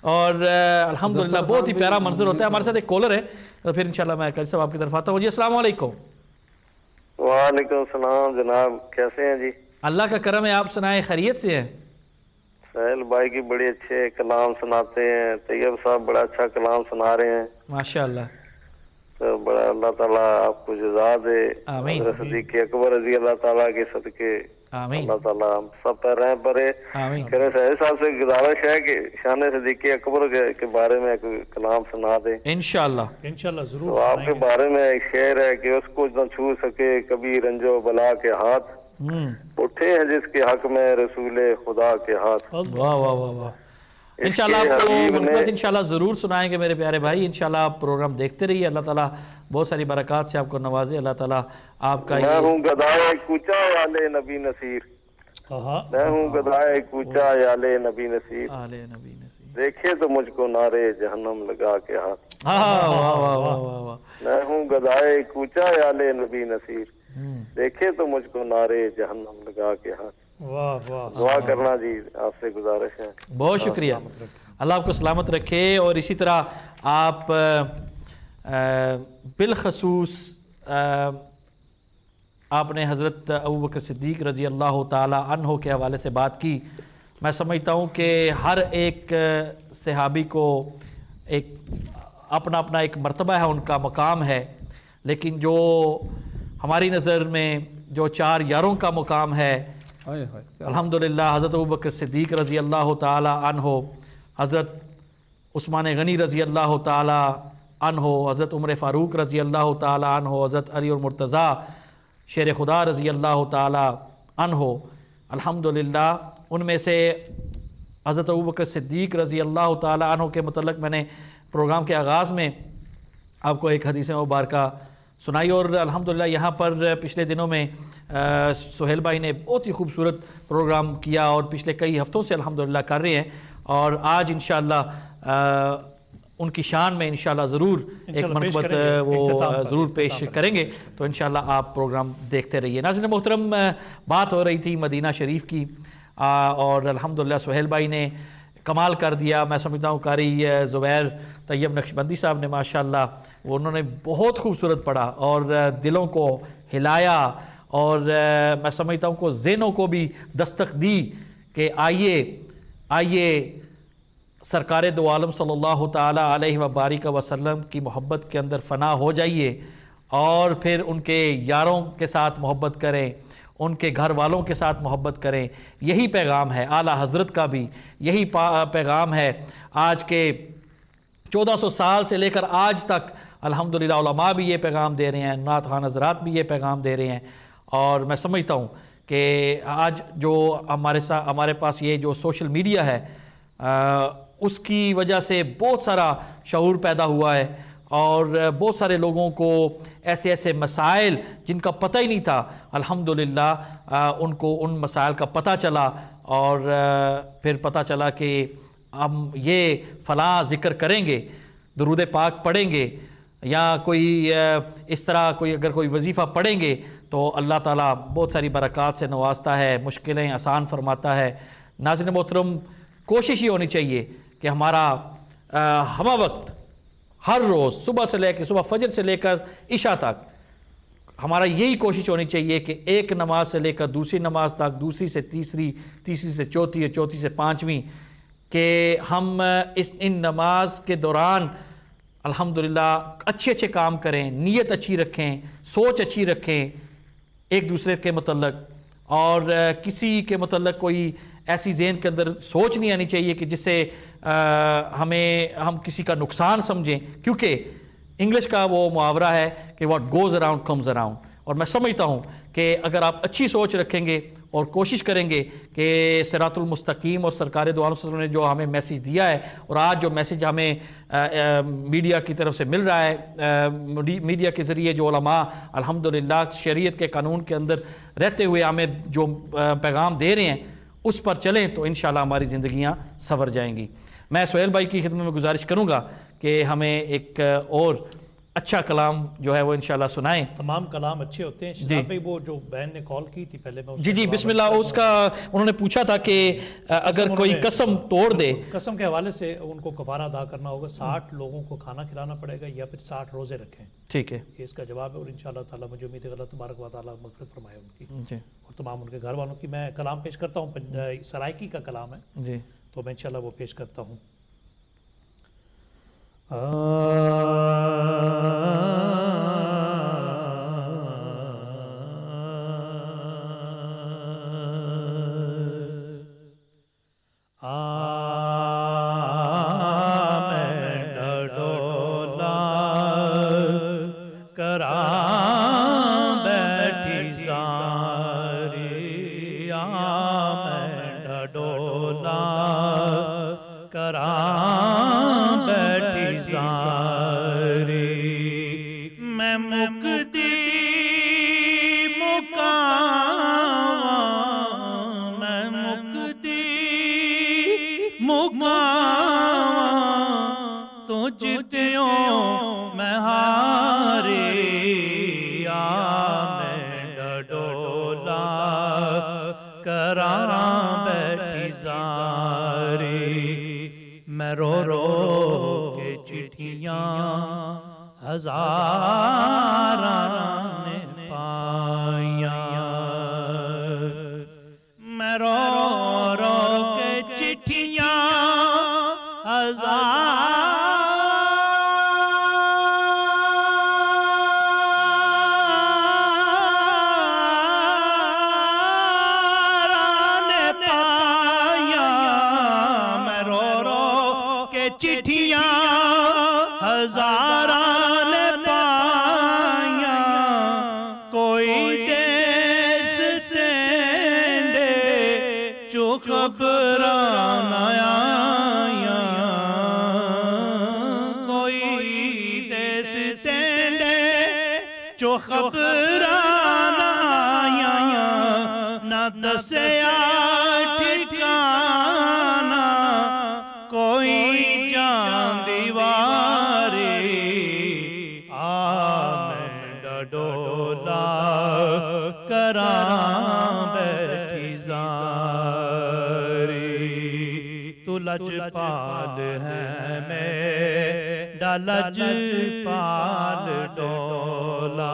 और अल्हम्दुलिल्लाह बहुत ही प्यारा मंजर होता है। हमारे साथ एक कॉलर है, तो फिर इंशाल्लाह मैं कल साहब आपकी तरफ आता हूँ। जी अस्सलाम वालेकुम। वालेकुम सलाम जनाब, कैसे हैं जी? अल्लाह का करम है, आप सुनाए, खैरियत से हैं? सहल भाई की बड़े अच्छे कलाम सुनाते हैं, तैयब साहब बड़ा अच्छा कलाम सुना रहे हैं माशाअल्लाह। तो बड़ा अल्लाह ताला आपको जज़ा दे। आमीन। सिद्दीक़ अकबर रज़ी अल्लाह ताला के सदके आमीन। अल्लाह ताला हम सब पर रह परे। आमीन। करे सहल साहब से गुजारिश है कि शान सिद्दीक़ अकबर के बारे में एक कलाम सुना दे इंशाअल्लाह। इंशाल्लाह तो जरूर आपके बारे में एक शेर है कि उसको न छू सके कभी रंजो बला के हाथ, उठे हैं जिसके हक में रसूले खुदा के हाथ। वाह वाह वाह वाह। इंशाल्लाह आपको मुनक़बत इंशाल्लाह ज़रूर सुनाएंगे मेरे प्यारे भाई। इंशाल्लाह आप प्रोग्राम देखते रहिए। अल्लाह ताला बहुत सारी बरक़ात से आपको नवाजे। अल्लाह ताला आपका मैं हूँ गदाए कूचा याले नबी नसीर, मैं हूँ गदाए कूचा याले नबी नसीर, आले नबी नसीर, देखे तो मुझको नारे जहन्नम लगा के हाथ। वाह वाह वाह वाह वाह। मैं हूँ गदाए कूचा याले नबी नसीर, देखे तो मुझको नारे जहन्नम लगा के हाथ। वाह वाह। दुआ करना जी, आपसे गुजारिश है। बहुत शुक्रिया, अल्लाह आपको सलामत रखे। और इसी तरह आप बिलखसूस आपने हज़रत अबू बकर सिद्दीक़ रज़ी अल्लाह ताला अन्हो के हवाले से बात की। मैं समझता हूँ कि हर एक सहाबी को एक अपना अपना एक मर्तबा है, उनका मकाम है। लेकिन जो हमारी नज़र में जो चार यारों का मुकाम है, अल्हम्दुलिल्लाह हज़रत अबू बकर सिद्दीक़ रज़ी अल्लाह ताला अन्हो, हज़रत उस्मान गनी रज़ी अल्लाह ताला अन्हो, हज़रत उमर फ़ारूक रज़ी अल्लाह ताला अन्हो, हज़रत अली और मुर्तज़ा शेर खुदा रज़ी अल्लाह ताला अन्हो। अल्हम्दुलिल्लाह उनमें से हज़रत अबू बकर सिद्दीक़ रज़ी अल्लाह ताला अन्हो के मतलब मैंने प्रोग्राम के आगाज़ में आपको एक हदीस मुबारक सुनाई। और अल्हम्दुलिल्लाह यहाँ पर पिछले दिनों में सुहेल भाई ने बहुत ही खूबसूरत प्रोग्राम किया और पिछले कई हफ़्तों से अल्हम्दुलिल्लाह कर रहे हैं, और आज इंशाअल्लाह उनकी शान में इंशाअल्लाह ज़रूर एक मनक़बत वो ज़रूर पेश करेंगे। तो इंशाअल्लाह आप प्रोग्राम देखते रहिए। नाज़रीन मोहतरम, बात हो रही थी मदीना शरीफ की, और अल्हम्दुलिल्लाह सुहेल भाई ने कमाल कर दिया। मैं समझता हूँ कारी ज़ुबैर तैयब नक्शबंदी साहब ने माशाअल्लाह वो उन्होंने बहुत खूबसूरत पढ़ा और दिलों को हिलाया, और मैं समझता हूँ को ज़हनों को भी दस्तक दी कि आइए सरकार दो आलम सल्लल्लाहु ताला अलैहि व बारिक वसल्लम की मोहब्बत के अंदर फ़ना हो जाइए, और फिर उनके यारों के साथ मोहब्बत करें, उनके घर वालों के साथ मोहब्बत करें। यही पैगाम है आला हज़रत का भी, यही पैगाम है आज के 1400 साल से लेकर आज तक अल्हम्दुलिल्लाह उलमा भी ये पैगाम दे रहे हैं, नात खान हज़रात भी ये पैगाम दे रहे हैं। और मैं समझता हूँ कि आज जो हमारे पास ये जो सोशल मीडिया है उसकी वजह से बहुत सारा शऊर पैदा हुआ है, और बहुत सारे लोगों को ऐसे ऐसे मसाइल जिनका पता ही नहीं था अल्हम्दुलिल्लाह उनको उन मसाइल का पता चला, और फिर पता चला कि हम ये फ़लाँ ज़िक्र करेंगे, दुरूद पाक पढ़ेंगे, या कोई इस तरह अगर कोई वजीफ़ा पढ़ेंगे तो अल्लाह ताला बहुत सारी बरक़ात से नवाजता है, मुश्किलें आसान फरमाता है। नाज़रीन मोहतरम, कोशिश ये होनी चाहिए कि हमारा हम वक्त हर रोज़ सुबह फजर से लेकर इशा तक हमारा यही कोशिश होनी चाहिए कि एक नमाज से लेकर दूसरी नमाज तक, दूसरी से तीसरी, तीसरी से चौथी, चौथी से पाँचवीं, कि हम इन नमाज के दौरान अल्हम्दुलिल्लाह अच्छे काम करें, नीयत अच्छी रखें, सोच अच्छी रखें एक दूसरे के मतलब, और किसी के मतलब कोई ऐसी ज़हन के अंदर सोच नहीं आनी चाहिए कि जिससे हम किसी का नुकसान समझें, क्योंकि इंग्लिश का वो मुहावरा है कि what goes around comes around. और मैं समझता हूँ कि अगर आप अच्छी सोच रखेंगे और कोशिश करेंगे कि सिरातुल मुस्तकीम और सरकार दो आलम सल्लल्लाहु अलैहि वसल्लम ने जो हमें मैसेज दिया है, और आज जो मैसेज हमें मीडिया की तरफ से मिल रहा है, मीडिया के ज़रिए जो उलमा अल्हम्दुलिल्लाह शरीयत के कानून के अंदर रहते हुए हमें जो पैगाम दे रहे हैं, उस पर चलें तो इंशाअल्लाह हमारी ज़िंदगियाँ संवर जाएंगी। मैं सुहेल भाई की खिदमत में गुजारिश करूँगा कि हमें एक और अच्छा कलाम जो है वो इंशाल्लाह सुनाएं। तमाम कलाम अच्छे होते हैं। शहजाद भाई, वो जो बहन ने कॉल की थी पहले, मैं जी बिस्मिल्लाह, उसका उन्होंने पूछा था कि अगर कोई कसम तोड़ दे, कसम के हवाले से उनको कफारा अदा करना होगा, 60 लोगों को खाना खिलाना पड़ेगा या फिर 60 रोजे रखें। ठीक है, ये इसका जवाब है, और इंशाअल्लाह ताला मुझे उम्मीद है अल्लाह तबारक व तआला मग़फ़िरत फरमाए उनकी और तमाम उनके घर वालों की। मैं कलाम पेश करता हूँ, सराइकी का कलाम है जी, तो मैं इंशाअल्लाह वो पेश करता हूँ। चो खबराना आया ना दसया ठिकाना कोई जान दीवारे मैं डडोला करां बैठी ज़ारी तू लजपाल है मैं लजपाल डोला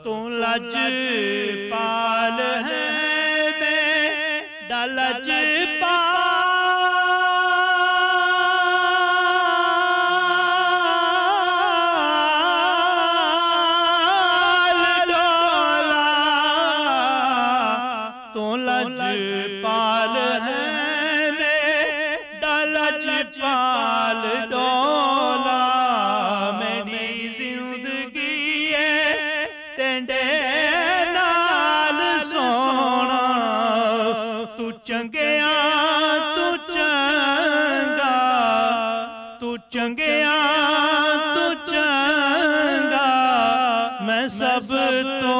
तू लजपाल है मैं लजपाल डोला तू लजपाल है मैं लजपाल डोला मेरी जिंदगी है तेंडे नाल सोना तू चंगिया तू चंगा तू चंगिया तू चंगा मैं सब तो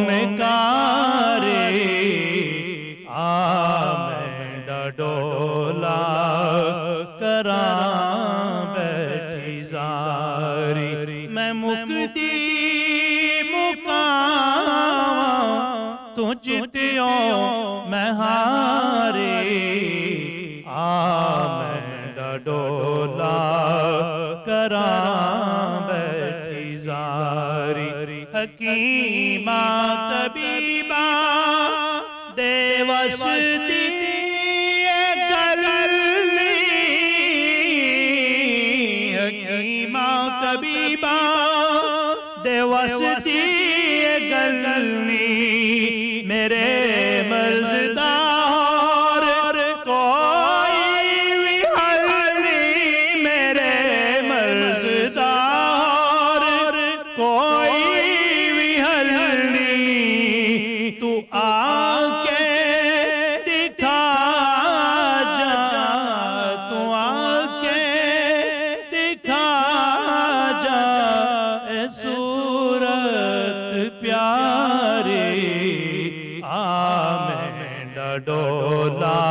निकारे मैं डडोला करां बैठी ज़ारी मैं मुक्ति मुकावां तू जितियो मैं हारे मैं डडोला करां बैठी ज़ारी हकीमा तबीबा देवस दी तबीबा देवसती गलनी मेरे मर्ज़दार कोई भी हल नहीं मेरे मर्ज़दार कोई भी हल नहीं तू आके दिखा जा तू आके दिखा सूरत प्यारे मैं डडोला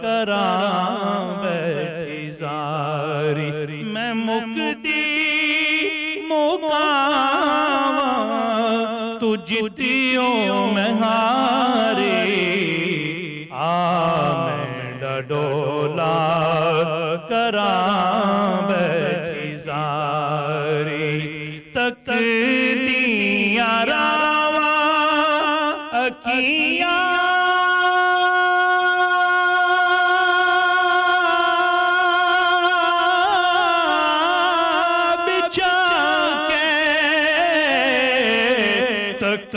करां बैठी ज़ारी मैं मुक्ति मुकावां तू जितियो मैं हारे मैं डडोला करां बैठी ज़ारी तक दिया रावा अखियां बिछा के तक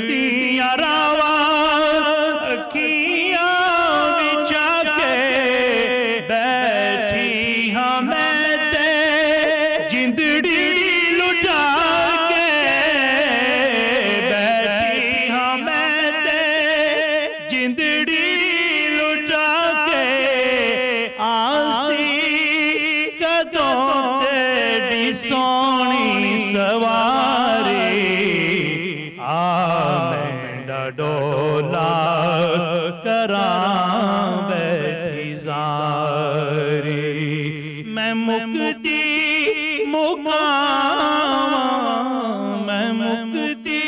दिया रावा अखियां बिछा के बैठी हाँ मैं ते जिंदड़ी सोनी सवारी मैं डडोला करां बैठी ज़ारी मैं मुक्ति मुकावां मैं मुक्ति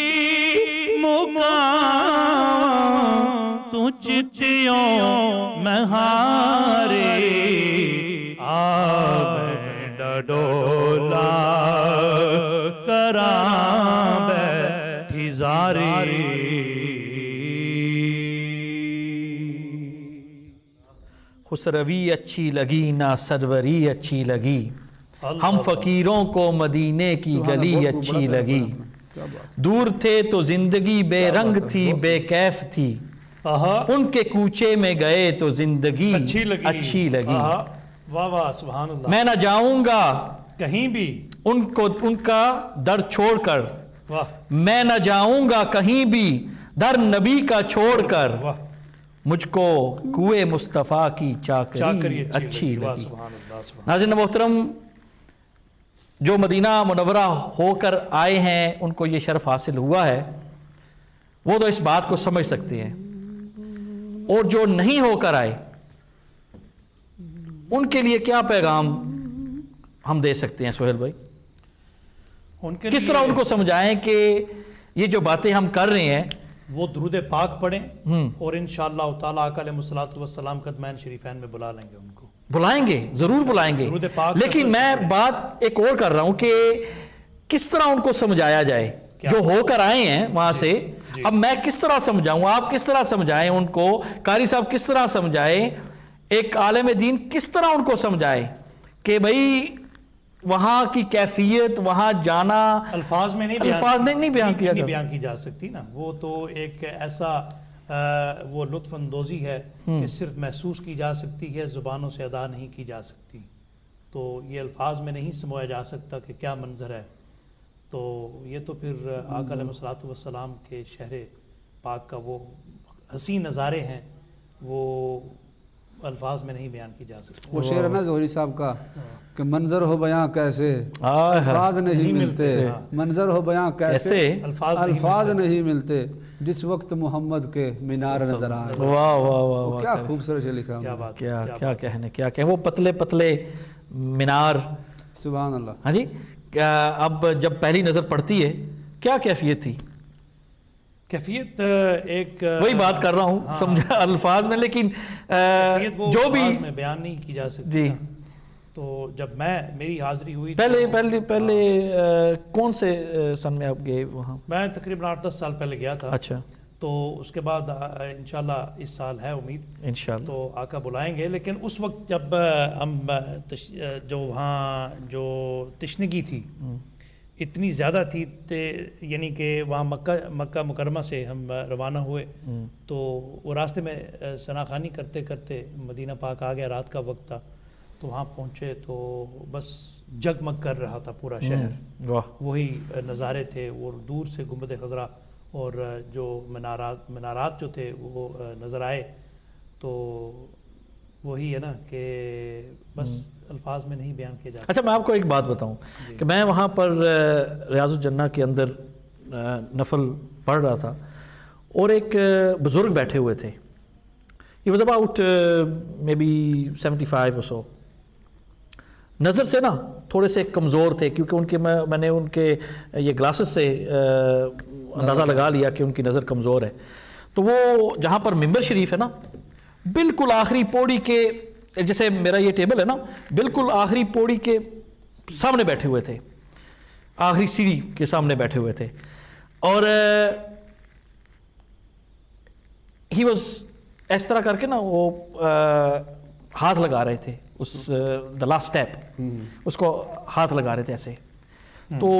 मुकावां तू चिट्ठियों मैं हारे मैं डडोला करां बैठी ज़ारी खुसरवी अच्छी लगी ना सरवरी अच्छी लगी हम फकीरों को मदीने की गली अच्छी लगी दूर थे तो जिंदगी बेरंग थी बेकैफ थी उनके कूचे में गए तो जिंदगी अच्छी लगी वाह वाह सुभान अल्लाह मैं न जाऊंगा कहीं भी उनको उनका दर छोड़कर वाह मैं न जाऊंगा कहीं भी दर नबी का छोड़कर मुझको कुए मुस्तफ़ा की चाकरी अच्छी लगी। नाज़रीन मोहतरम जो मदीना मुनव्वरा होकर आए हैं उनको ये शर्फ हासिल हुआ है, वो तो इस बात को समझ सकते हैं, और जो नहीं होकर आए उनके लिए क्या पैगाम हम दे सकते हैं सोहेल भाई? उनके किस तरह उनको समझाएं कि ये जो बातें हम कर रहे हैं, वो दुरूद पाक पढ़ें और इंशाअल्लाह ताला आका अलैहिस्सलातु वस्सलाम कदमैन शरीफैन में बुला लेंगे, उनको बुलाएंगे, जरूर बुलाएंगे। लेकिन मैं बात एक और कर रहा हूं कि किस तरह उनको समझाया जाए जो होकर आए हैं वहां से। अब मैं किस तरह समझाऊं, आप किस तरह समझाएं उनको, कारी साहब किस तरह समझाएं, एक आलिम दीन किस तरह उनको समझाए कि भाई वहां की कैफियत, वहां जाना अल्फाज में नहीं बयान की जा सकती ना। वो तो एक ऐसा वो लुत्फ अंदोजी है कि सिर्फ महसूस की जा सकती है, ज़ुबानों से अदा नहीं की जा सकती। तो ये अल्फाज में नहीं समझाया जा सकता कि क्या मंजर है। तो ये तो फिर आका अलैहिस्सलातु वस्सलाम के शहर पाक का वो हसीन नज़ारे हैं, वो अल्फाज में नहीं बयान की जा सकती। वो शेर है ना ज़ोहरी साहब का कि मंजर हो बयां कैसे अल्फाज नहीं मिलते, मंजर हो बयां कैसे अल्फाज नहीं मिलते, जिस वक्त मोहम्मद के मीनार नजर आए। वाह वाह वाह, क्या खूबसूरत से लिखा, क्या कहने, क्या कहें, वो पतले पतले मीनार, सुभान अल्लाह। हाँ जी, अब जब पहली नजर पड़ती है क्या कैफियत थी? कैफियत एक वही बात कर रहा हूँ, हाँ, समझा अल्फाज में, लेकिन जो भी में बयान नहीं की जा सकती जी। तो जब मेरी हाजिरी हुई पहले कौन से सन में आप गए वहाँ? मैं तकरीबन 8-10 साल पहले गया था। अच्छा। तो उसके बाद इंशाल्लाह इस साल है उम्मीद, इंशाल्लाह तो आका बुलाएंगे। लेकिन उस वक्त जब हम जो वहाँ जो तशनगी थी इतनी ज़्यादा थी, यानी कि वहाँ मक्का मुकरमा से हम रवाना हुए, तो वो रास्ते में शनाखानी करते करते मदीना पाक आ गया, रात का वक्त था। तो वहाँ पहुँचे तो बस जगमग कर रहा था पूरा शहर, वही नज़ारे थे। और दूर से गुंबद खज़रा और जो मीनारात जो थे वो नज़र आए। तो वही है ना कि बस अल्फाज में नहीं बयान किया जा सकता। अच्छा, मैं आपको एक बात बताऊं कि मैं वहाँ पर रियाजुल जन्ना के अंदर नफल पढ़ रहा था और एक बुज़ुर्ग बैठे हुए थे। He was about may be 75 और सो। नज़र से ना थोड़े से कमज़ोर थे, क्योंकि मैंने उनके ये ग्लासेस से अंदाज़ा लगा लिया कि उनकी नज़र कमज़ोर है। तो वो जहाँ पर मिंबर शरीफ है ना, बिल्कुल आखिरी पौड़ी के, जैसे मेरा ये टेबल है ना, बिल्कुल आखिरी पौड़ी के सामने बैठे हुए थे, आखिरी सीढ़ी के सामने बैठे हुए थे। और ही वॉज इस तरह करके ना वो हाथ लगा रहे थे उस द लास्ट स्टेप, उसको हाथ लगा रहे थे ऐसे। तो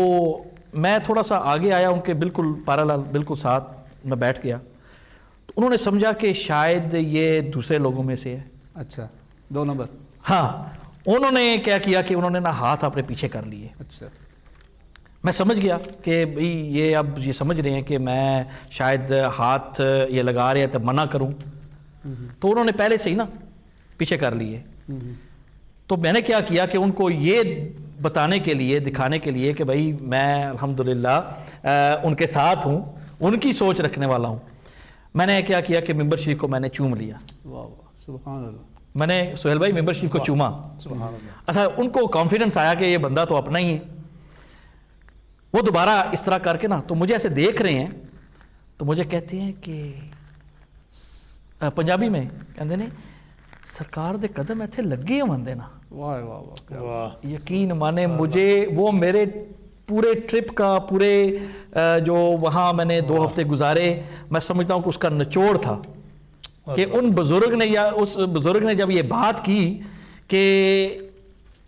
मैं थोड़ा सा आगे आया, उनके बिल्कुल पैरेलल, बिल्कुल साथ मैं बैठ गया। तो उन्होंने समझा कि शायद ये दूसरे लोगों में से है। अच्छा, 2 नंबर। हाँ, उन्होंने क्या किया कि उन्होंने ना हाथ अपने पीछे कर लिए। अच्छा, मैं समझ गया कि भाई ये अब ये समझ रहे हैं कि मैं शायद हाथ ये लगा रहे हैं तो मना करूं, तो उन्होंने पहले से ही ना पीछे कर लिए। तो मैंने क्या किया कि उनको ये बताने के लिए, दिखाने के लिए कि भाई मैं अल्हम्दुलिल्लाह उनके साथ हूँ, उनकी सोच रखने वाला हूँ, मैंने क्या किया कि मिंबर शरीफ को मैंने चूम लिया। वाह वाह, सुभान अल्लाह। मैंने सोहेल भाई मिंबर शरीफ को चूमा। अच्छा, उनको कॉन्फिडेंस आया कि ये बंदा तो अपना ही है। वो दोबारा इस तरह करके ना, तो मुझे ऐसे देख रहे हैं, तो मुझे कहते हैं कि पंजाबी में कहते नहीं, सरकार दे कदम इत्थे लगे होंदे ना। वाह वाह वाह, यकीन माने मुझे वो मेरे पूरे ट्रिप का, पूरे जो वहाँ मैंने 2 हफ्ते गुजारे, मैं समझता हूँ कि उसका निचोड़ था कि उन बुजुर्ग ने, या उस बुजुर्ग ने जब ये बात की कि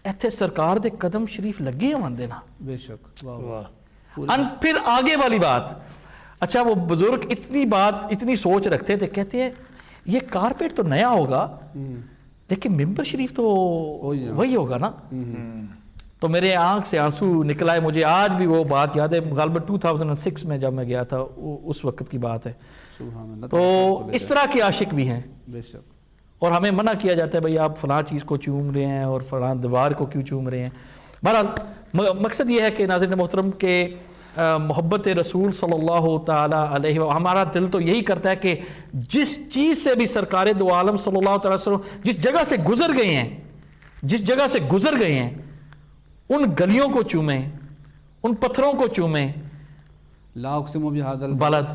इत्थे सरकार दे कदम शरीफ लगे होंदे ना। बेशक, वाह वाह। और फिर आगे वाली बात, अच्छा वो बुजुर्ग इतनी सोच रखते थे, कहते हैं ये कारपेट तो नया होगा लेकिन मिंबर शरीफ तो वही होगा ना। तो मेरे आंख से आंसू निकल आए। मुझे आज भी वो बात याद है, गालिबन 2006 में जब मैं गया था, उस वक्त की बात है। तो इस तरह के आशिक भी हैं बेशक। और हमें मना किया जाता है भाई आप फलां चीज़ को चूम रहे हैं और फलां दीवार को क्यों चूम रहे हैं। बहरहाल मकसद ये है कि नाज़रीन मोहतरम के मोहब्बत रसूल सल्लल्लाहु ताला अलैहि व हमारा दिल तो यही करता है कि जिस चीज़ से भी सरकार दो आलम सल्लल्लाहु ताला अलैहि वसल्लम जिस जगह से गुजर गए हैं, जिस जगह से गुजर गए हैं, उन गलियों को चूमें, उन पत्थरों को चूमें। बलद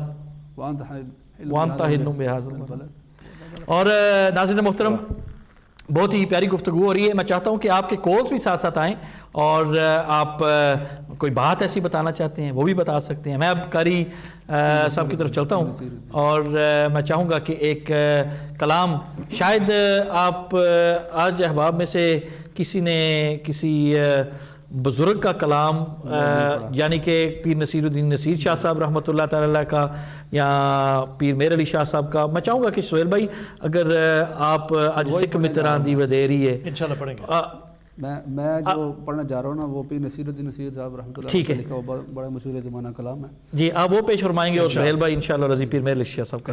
और नाज़रीन मोहतरम बहुत ही प्यारी गुफ्तगू हो रही है। मैं चाहता हूँ कि आपके कॉल्स भी साथ साथ आएँ और आप कोई बात ऐसी बताना चाहते हैं वो भी बता सकते हैं। मैं अब कारी साहब की तरफ चलता हूँ और मैं चाहूँगा कि एक कलाम शायद आप आज अहबाब में से किसी ने किसी बुज़ुर्ग का कलाम यानी कि पीर नसीरुद्दीन नसीर शाह साहब रहमतुल्लाह तआला का या पीर मेर अली शाह साहब का, मैं चाहूँगा कि सुहेल भाई अगर आप आज सिख मित्रां दी वधेरी है इंशाल्लाह पढ़ेंगे। मैं जो पढ़ना जा रहा हूँ ना वो पीर नसीरुद्दीन नसीर साहब रहमतुल्लाह ठीक है, लिखा हुआ बड़ा मशहूर ज़माना कलाम है जी। आप वो पेश फरमाएंगे और सुहेल भाई इंशाल्लाह रज़ी पीर मेर अली शाह साहब का।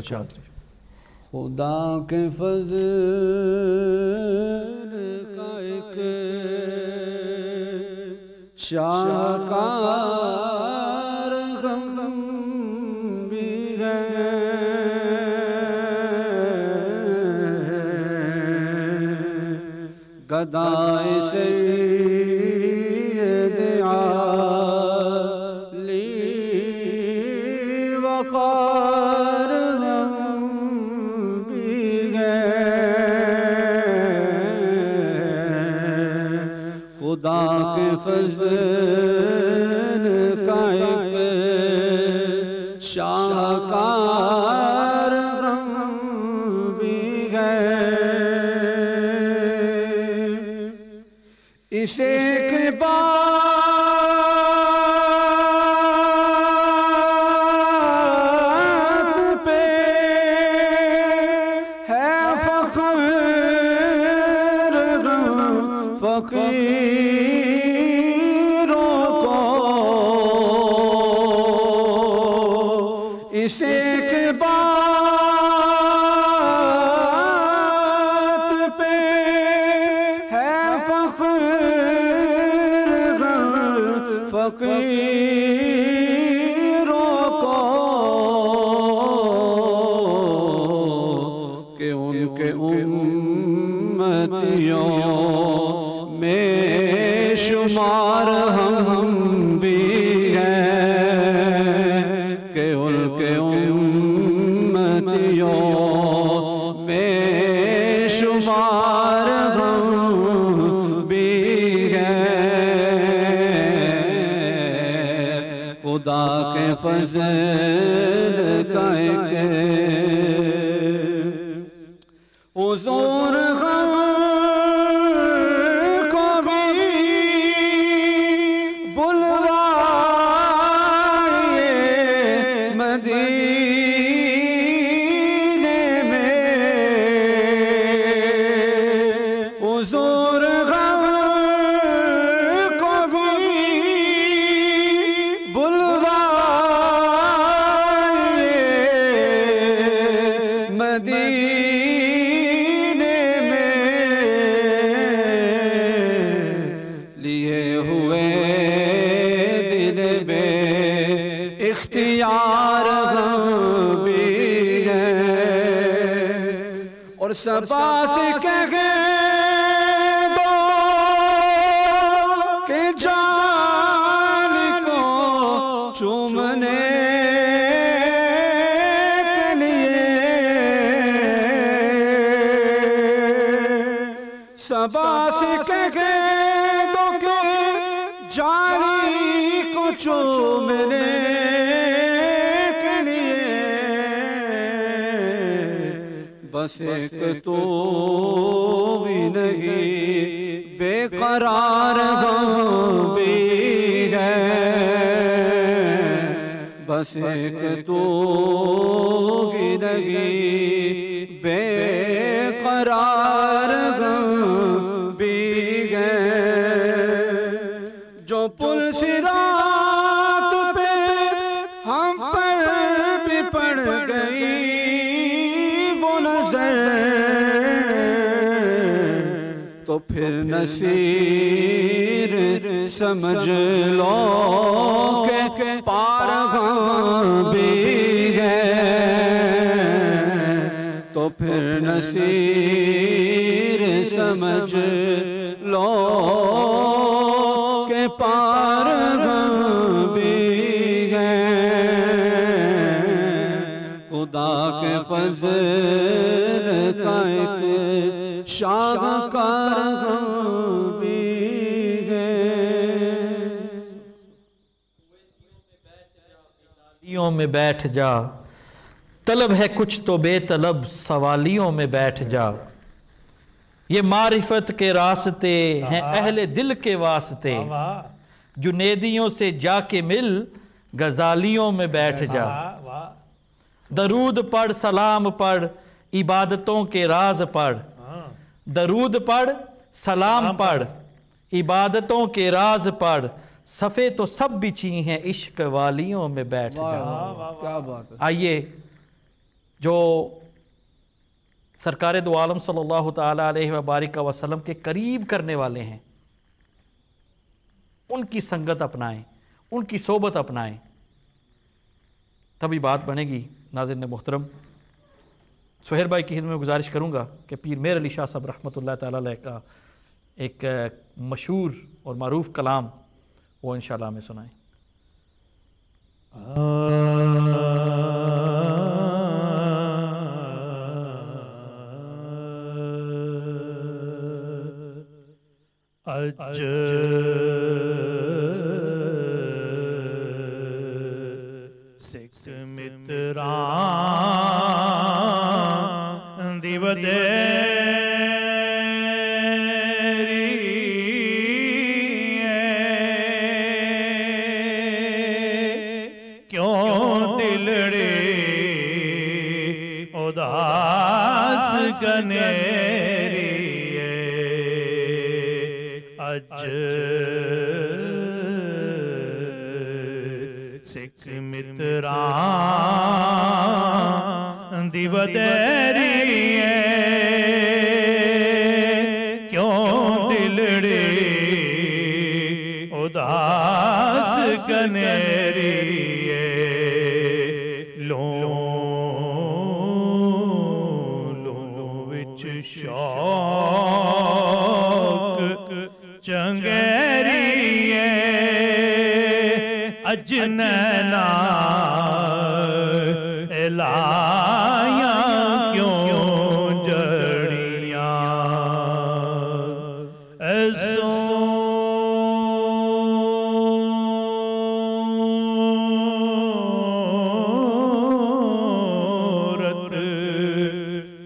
खुदा के फज़ल का एक शाहकार गम भी है, गदाए सैयद आली वक़ार गम भी है, खुदा के फज़ल का एक शाहकार गम भी है, इसे के बात पे है फ़ख्र फ़कीरों को, इसे के बात पे है फ़ख्र फ़कीरों को कि उनके उम्मतियों में शुमार हम भी हैं, कि उनके उम्मतियों में शुमार हम भी हैं, खुदा के फज़ल का एक हुज़ूर को भी बुलवाए मदीने में, हुज़ूर को भी बुलवाए मदीने में, लिए हुए दिल में इख्तियार भी है, और सबा से कहे दो कि जान को चूमने के लिए, सबा से कहे दो कि जानी को चूमने के लिए, बस एक तो भी नहीं बेकरार हम भी है, बस एक तो भी नहीं बेकरार हम भी है, जो पुल सिरात पे हम पर भी पड़ गई वो नजर, तो फिर न नसीर समझ लो के पार भी है, तो फिर नसीर समझ लो के पार भी है, खुदा के फज़ल का एक शाहकार भी है। में बैठ जा, तलब है कुछ तो बेतलब सवालियों में बैठ जा। ये मारिफत के रास्ते हैं अहले दिल के वास्ते, जुनेदियों से जाके मिल गजालियों में बैठ जा। दरूद पढ़ सलाम पढ़ इबादतों के राज पढ़, दरूद पढ़ सलाम पढ़ इबादतों के राज पढ़, सफ़े तो सब बिछी हैं इश्क वालियों में बैठ जा। क्या बात है। आइए जो सरकार दो आलम सल्लल्लाहु ताला अलैहि व बारिक वसल्लम के करीब करने वाले हैं, उनकी संगत अपनाएं, उनकी सोबत अपनाएं, तभी बात बनेगी। नाज़रीन मोहतरम, सुहेर भाई की खिदमत में गुजारिश करूँगा कि पीर मेहर अली शाह साहब रहमतुल्लाह ताला अलैह का एक मशहूर और मारूफ कलाम वो इंशाअल्लाह हमें सुनाएं। अज सिख मित्रा दिवदे कनेरिए अज सिख मित्रा दिवदेरिए क्यों दिलड़े उदास कनेरिए शौक चंगेरिए अजनैना एलाया क्यों जड़ियां ऐसो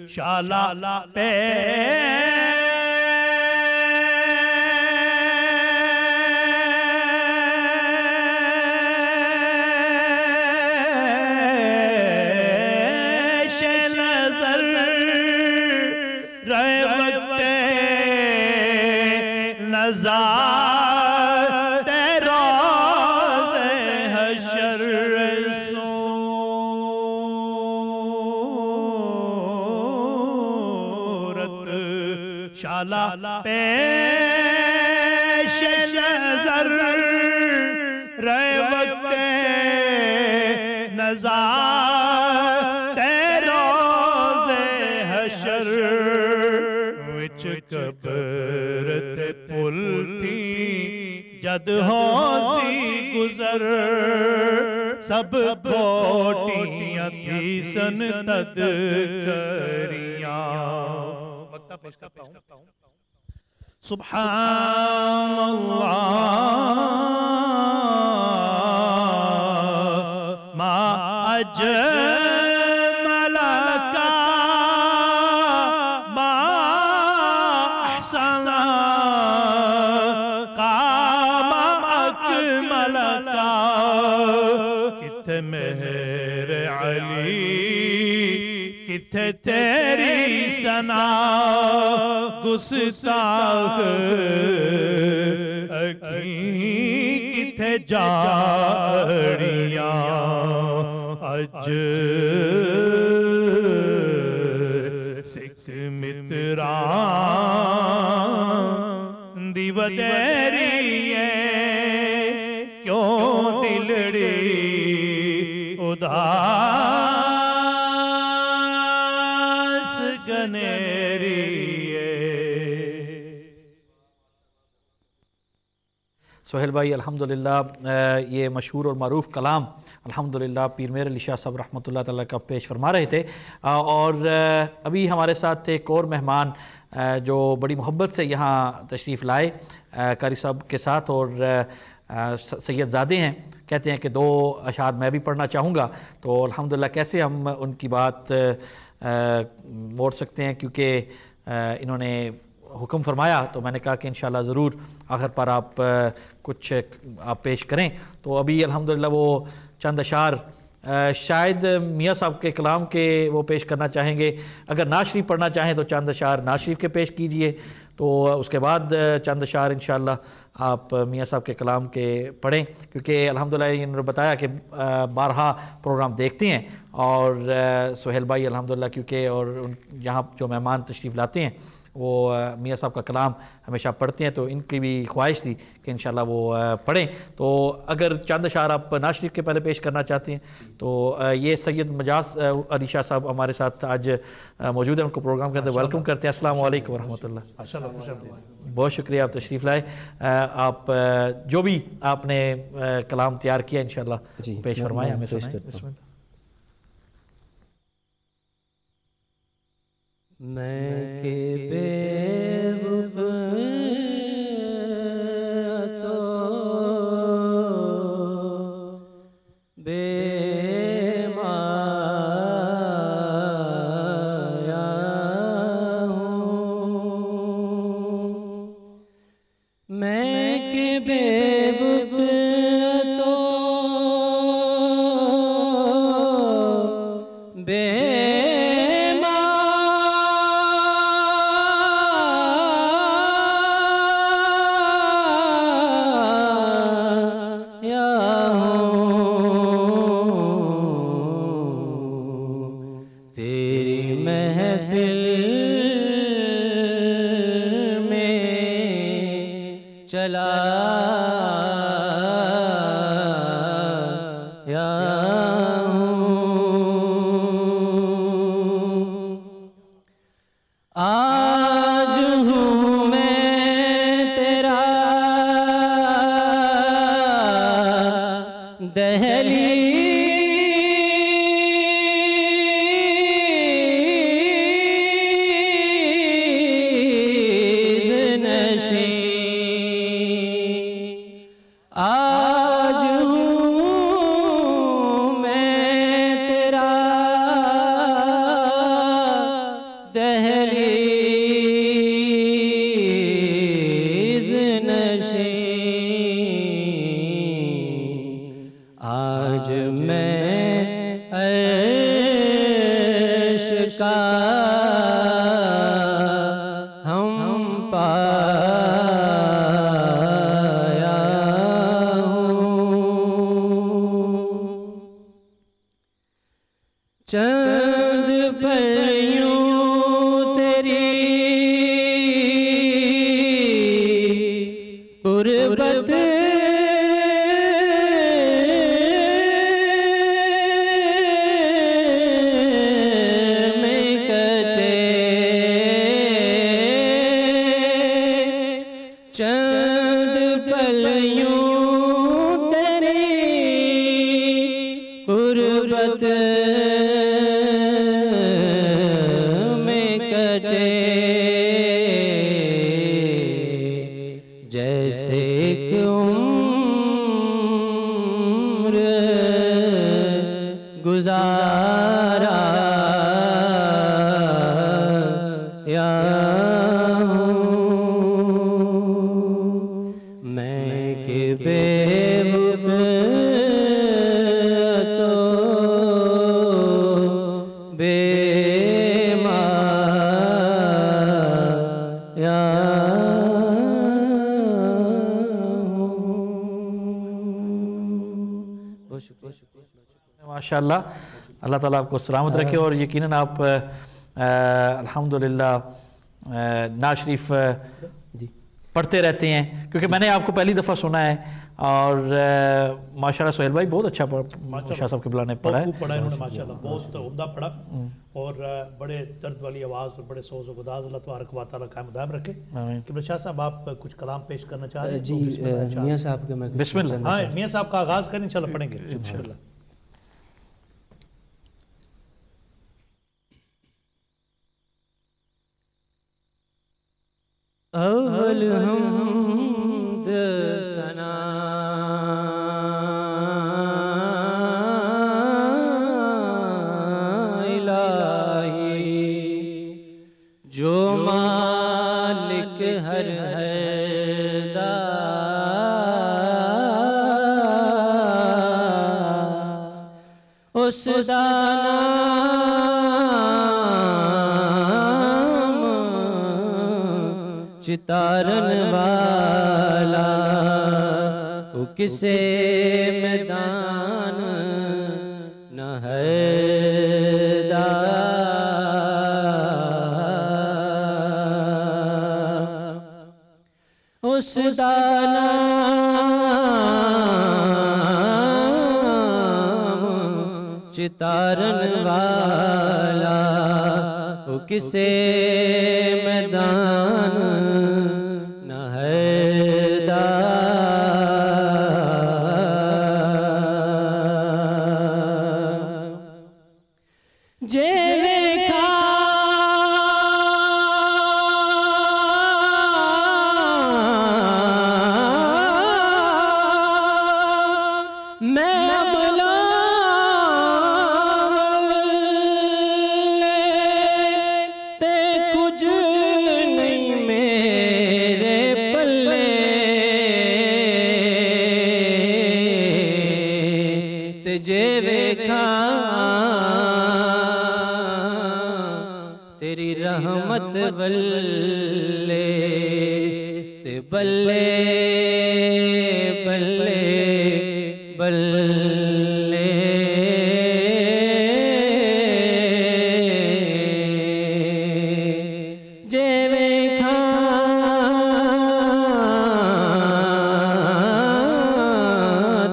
शाला पे शेलज़र रहे वक्ते नज़ार तेरोज़े हशर शाला पेश नज़र रहे वक्ते नज़ार तेरोज़े हशर विच कब्र ते पुलती जद होसी गुज़र सब बोटियां थी सन तद करियां। पेश करता हूं। सुभान अल्लाह मा अजमल का मा अहसन का मा अकमल का किथे मेहर अली किथे तेरी सना गुस्ताख किथे जाड़ियां अज सिख मित्रा वडेरी है क्यों दिलड़ी उदास गनेरी है। सोहेल भाई अल्हम्दुलिल्लाह ये मशहूर और मरूफ़ कलाम अल्हम्दुलिल्लाह पीर मेर अली शाह साहब रहमतुल्लाह तआला का पेश फरमा रहे थे। और अभी हमारे साथ एक और मेहमान जो बड़ी मोहब्बत से यहाँ तशरीफ़ लाए कारी साहब के साथ और सैयद ज़ादे हैं, कहते हैं कि 2 अशार मैं भी पढ़ना चाहूँगा। तो अल्हम्दुलिल्लाह कैसे हम उनकी बात मोड़ सकते हैं, क्योंकि इन्होंने हुक्म फरमाया तो मैंने कहा कि इंशाल्लाह ज़रूर आखिर पर आप कुछ आप पेश करें। तो अभी अल्हम्दुलिल्लाह वो चंद अशार शायद मियाँ साहब के कलाम के वो पेश करना चाहेंगे। अगर नाज़ शरीफ पढ़ना चाहें तो चंद अशार नाज़ शरीफ के पेश कीजिए, तो उसके बाद चंद अशार इंशाल्लाह आप मियाँ साहब के कलाम के पढ़ें, क्योंकि अल्हम्दुलिल्लाह इन्होंने बताया कि बारहा प्रोग्राम देखते हैं और सोहेल भाई अल्हम्दुलिल्लाह क्योंकि और यहाँ जो मेहमान तशरीफ़ लाते हैं वो मियाँ साहब का कलाम हमेशा पढ़ते हैं, तो इनकी भी ख्वाहिश थी कि इंशाल्लाह वो पढ़ें। तो अगर चंद अशार आप नाज़ शरीफ के पहले पेश करना चाहते हैं तो ये सैयद मजाज अली शाह साहब हमारे साथ आज मौजूद हैं, उनको प्रोग्राम के अंदर वेलकम करते हैं। अस्सलाम वालेकुम वरहमतुल्लाह। बहुत शुक्रिया आप तशरीफ़ लाए। आप जो भी आपने कलाम तैयार किया इंशाल्लाह पेश फरमाएं, हमें सुनाएं। मैं के बेवकूफ तो बेमाया हूँ, मैं के बेवकूफ तो माशाअल्लाह, अल्लाह ताला आपको सलामत रखे और यकीनन आप अल्हम्दुलिल्लाह नाज़ शरीफ पढ़ते रहते हैं, क्योंकि मैंने आपको पहली दफ़ा सुना है और माशाल्लाह सोहेल भाई बहुत अच्छा शाह साहब किबला ने पढ़ा है, पढ़ा इन्होंने माशाल्लाह, बहुत उम्दा पढ़ा और बड़े दर्द वाली आवाज़ और बड़े सोज़ गुदाज अल्लाह तबारक व तआला कायम दायम रखे। किबला शाह साहब आप कुछ कलाम पेश करना चाह रहे हैं? जी मियाँ साहब के मैं बिस्मिल्लाह। हाँ मियाँ साहब का आगाज़ करें, इंशाल्लाह पढ़ेंगे इंशाल्लाह। अव्वल हम्द सना इलाही, जो मालिक हर दा, उस दाना चितारन वाला, वो किसे मैदान न है दा, उस दाना चितारन वाला, वो किसे मैदान न है दा, जे देखा मैं अबला ते कुछ नहीं मेरे पल्ले, ते जे देखा तेरी रहमत बल्ले, ते बल्ले बल्ले बल्ले, जे देखा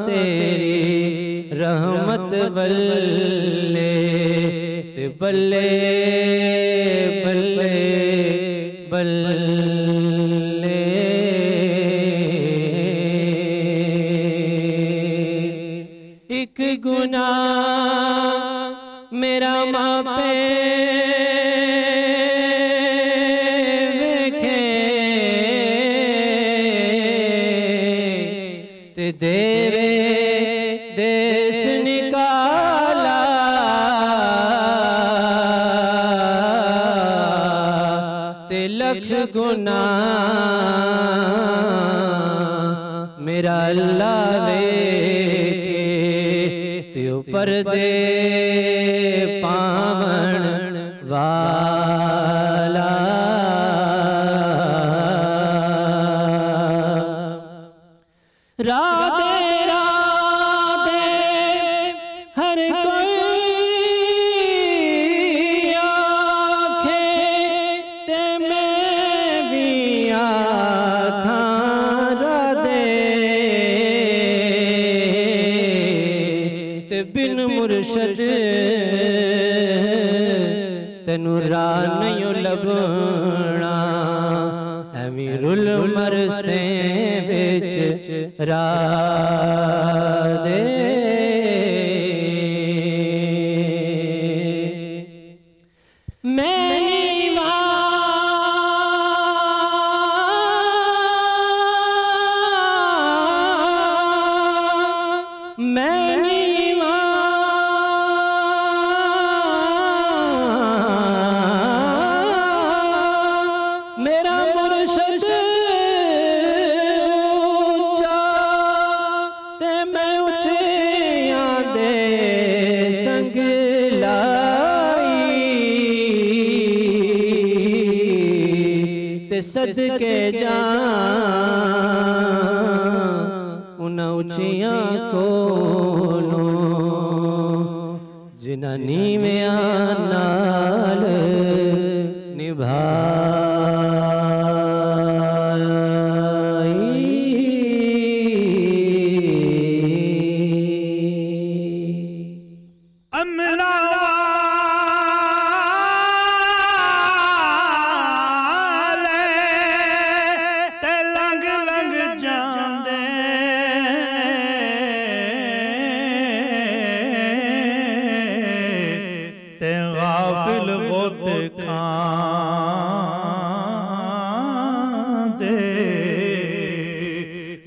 तेरी रहमत बल्ले, ते बल्ले बल्ले बल्ले, एक गुनाह मेरा मापे वेखे, ते देवे देश निकाला, ते लख गुनाह मेरा अल्लाह वेखे, ते ऊपर दे पावण वाला, राधे राधे हर कोई आखे, ते मैं भी आखां राधे, ते बिन मुर्शद तेनू राह नहीं लभना, अमीरुल मरसे विच राधे, मैं नीवा मैं नीवा मेरा मुर्शद ऊंचा, ते मैं उठिया दे संग लाई, ते सदके जा उन उचिया कोलों, जिन्हां नीवियां नाल निभाया।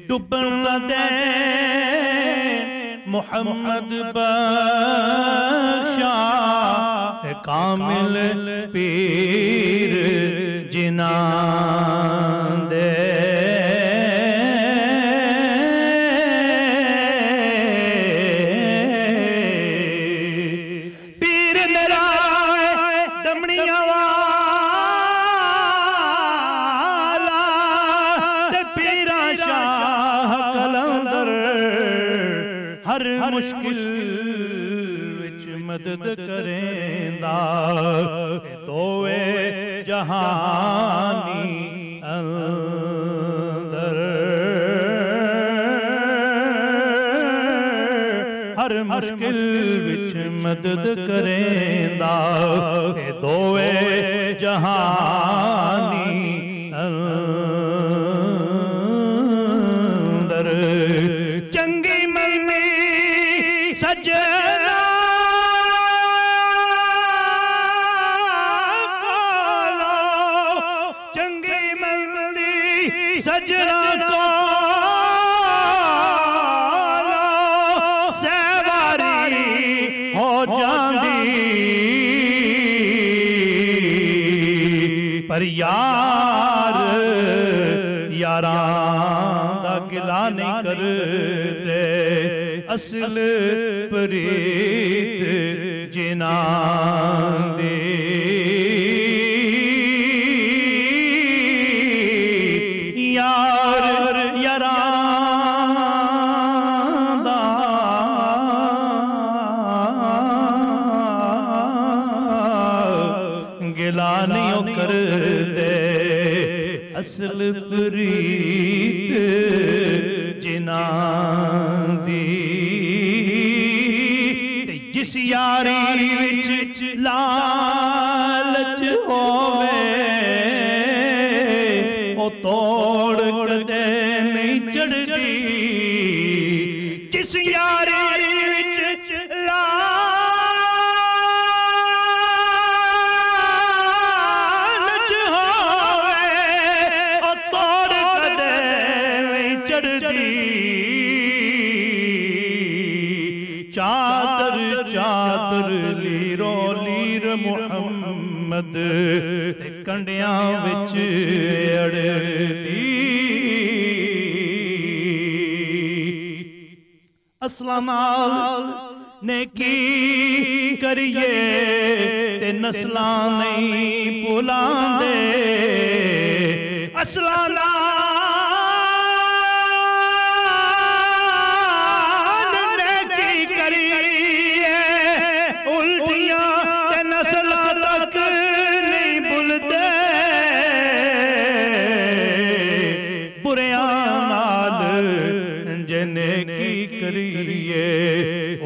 डुबन न दे मोहम्मद बख्शा कामिल पीर जिना दे पीर मेरा दमनिया वाला ते पीरा शाह कलंदर हर मुश्किल विच मदद करेंदा तोए जहानी अंदर हर मुश्किल विच मदद करेंदा दोए जहानी अंदर चंगी मल्ली सजना चंगी मल्ली सजना को सहवारी हो जांदी पर यार यारां दा गिला नहीं करदे असल प्रीत जिनां दी यार यारां दा गिला नहीं करदे असल प्रीत जिनां दी जिस यारी विच लालच होवे ओ तोड़ कदे नहीं चढ़दी जिस यारी विच लालच होवे ओ तोड़ कदे नहीं चढ़दी चादर चादर लीरो लीर मुहम्मद कंडियां विच अड़दी असलां नाल नेकी करिए ते नस्लां नहीं भुलांदे असलां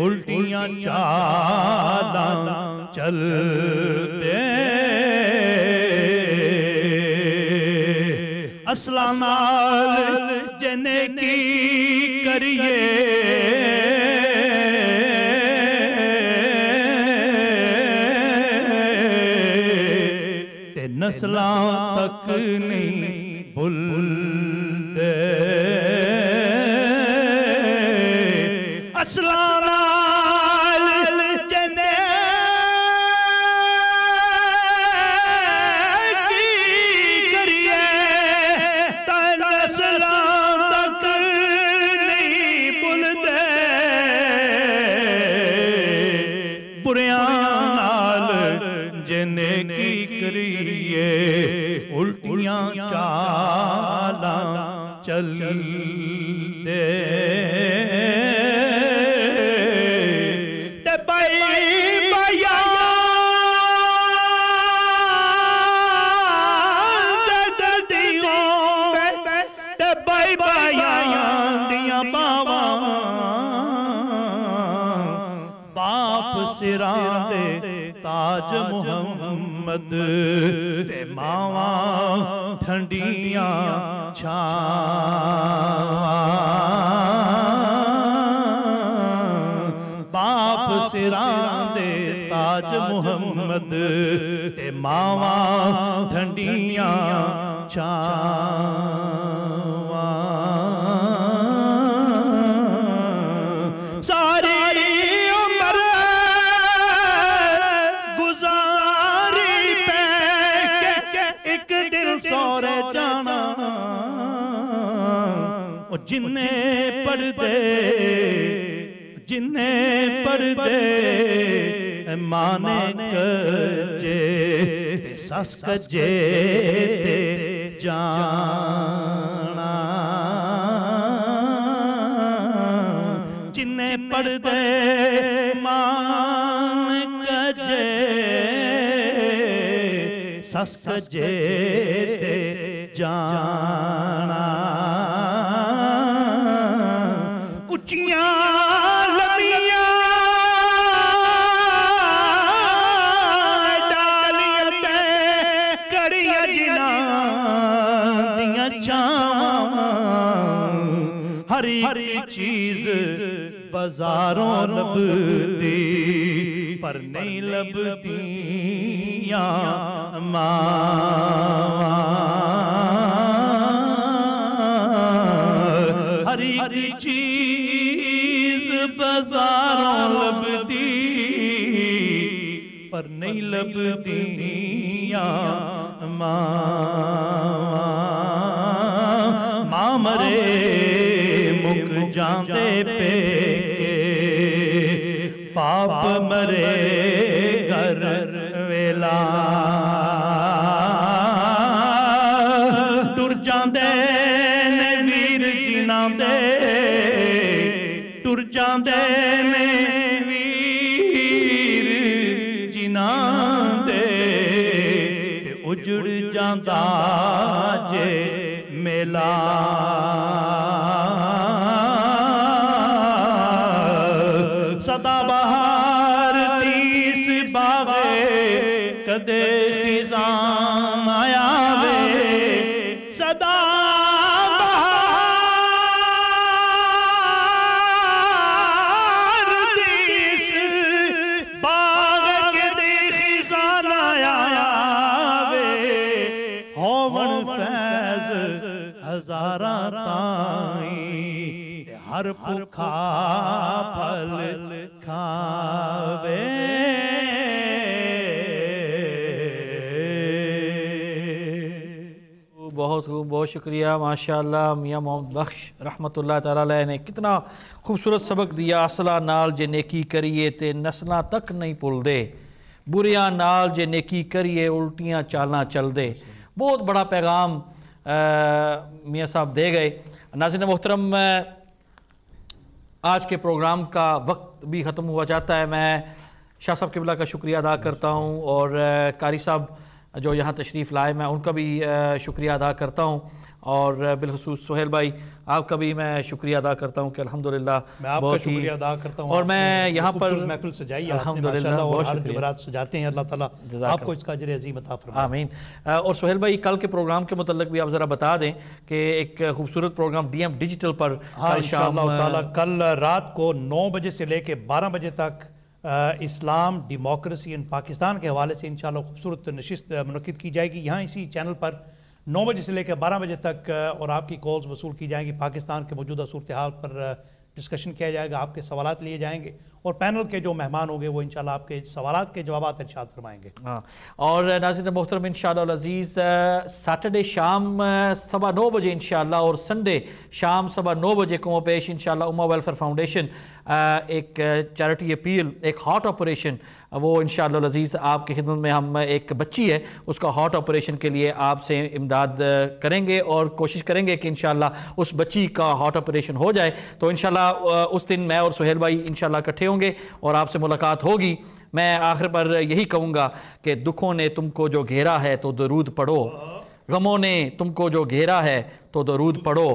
उल्टियां चालां चलते असलां नाल जने की करिए ते नस्लां तक नहीं भुलते असलां नाल जने की करिए तां नस्लां तक नहीं भुलदे बुरियां नाल जने की करिए उल्टियां चालां चलदे सिरां दे ताज मुहम्मद ते मावा ठंडियां छावां बाप सिरां दे ताज मुहम्मद ते मावा ठंडियां छावां जिन्ने पर्दे माने कजे ते सस कजे ते जाना जिन्ने पर्दे मान कजे सस कजे ते जाना उच्चियां लम्मियां डालियां ते कड़ियां जिन्हां दियां छावां हरी चीज बाजारों लभदी पर नहीं लभदियां हरी चीज बाजारों लभदी पर नहीं लभदियां मां मरे मुक जांदे पे पाप मरे घर वेला टुर जांदे ने वीर जिन्हां दे टुर जांदे ने वीर जिन्हां दे उजड़ जांदा जे मेला सदा बहार तीस बावे कदे खिज़ां आया वे सदा बहार तीस बावे कदे खिज़ां आया वे होवन फैज़ हज़ारां ताईं हर भुखा फल खावे बहुत खूब, बहुत शुक्रिया माशाअल्लाह। मियाँ मोहम्मद बख्श रहमतुल्लाह ताला अलैह ने कितना खूबसूरत सबक दिया। असला नाल जे नेकी करिए ते नस्लां तक नहीं भुलदे, बुरियां नाल जे नेकी करिए उल्टियां चालां चलदे। बहुत बड़ा पैगाम मियाँ साहब दे गए। नाज़रीन मोहतरम, आज के प्रोग्राम का वक्त भी ख़त्म हुआ जाता है। मैं शाह साहब क़िबला का शुक्रिया अदा करता हूँ और कारी साहब जो यहाँ तशरीफ़ लाए मैं उनका भी शुक्रिया अदा करता हूँ और बिलखुसूस सोहेल भाई आपका भी मैं शुक्रिया अदा करता हूँ कि अल्हम्दुलिल्लाह मैं आपका शुक्रिया अदा करता हूँ। और मैं यहाँ पर महफिल सजाई अल्हम्दुलिल्लाह और हर जुमेरात सजाते हैं। अल्लाह ताला आपको इसका अजर अज़ीम अता फरमाए। आमीन। और सोहेल भाई कल के प्रोग्राम के मुतल्लिक भी आप ज़रा बता दें कि एक खूबसूरत प्रोग्राम डीएम डिजिटल पर कल रात को 9 बजे से लेके 12 बजे तक इस्लाम डेमोक्रेसी इन पाकिस्तान के हवाले से इंशाल्लाह खूबसूरत नशिस्त मुनक़िद की जाएगी यहाँ इसी चैनल पर 9 बजे से लेकर 12 बजे तक और आपकी कॉल्स वसूल की जाएंगी। पाकिस्तान के मौजूदा सूरत हाल पर डिस्कशन किया जाएगा, आपके सवालात लिए जाएंगे और पैनल के जो मेहमान होंगे वो इंशाल्लाह आपके सवालात के जवाब इरशाद फरमाएंगे। हाँ, और नाज़रीन मोहतरम इंशाअल्लाह अज़ीज़ सैटरडे शाम 9:15 बजे इंशाअल्लाह और संडे शाम 9:15 बजे को पेश इंशाअल्लाह उम्मा वेलफेयर फाउंडेशन एक चैरिटी अपील, एक हार्ट ऑपरेशन, वो इंशाअल्लाह अज़ीज़ आपकी खिदमत में हम एक बच्ची है उसका हार्ट ऑपरेशन के लिए आपसे इमदाद करेंगे और कोशिश करेंगे कि इंशाअल्लाह उस बच्ची का हार्ट ऑपरेशन हो जाए। तो इंशाअल्लाह उस दिन मैं और सोहेल भाई इंशाअल्लाह इकट्ठे होंगे और आपसे मुलाकात होगी। मैं आखिर पर यही कहूँगा कि दुखों ने तुमको जो घेरा है तो दरूद पढ़ो, गमों ने तुमको जो घेरा है तो दरूद पढ़ो,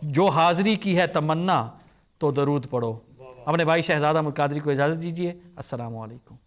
जो हाज़िरी की है तमन्ना तो दरूद पढ़ो। अपने भाई शहजादा अहमद कादरी को इजाज़त दीजिए। अस्सलामु अलैकुम।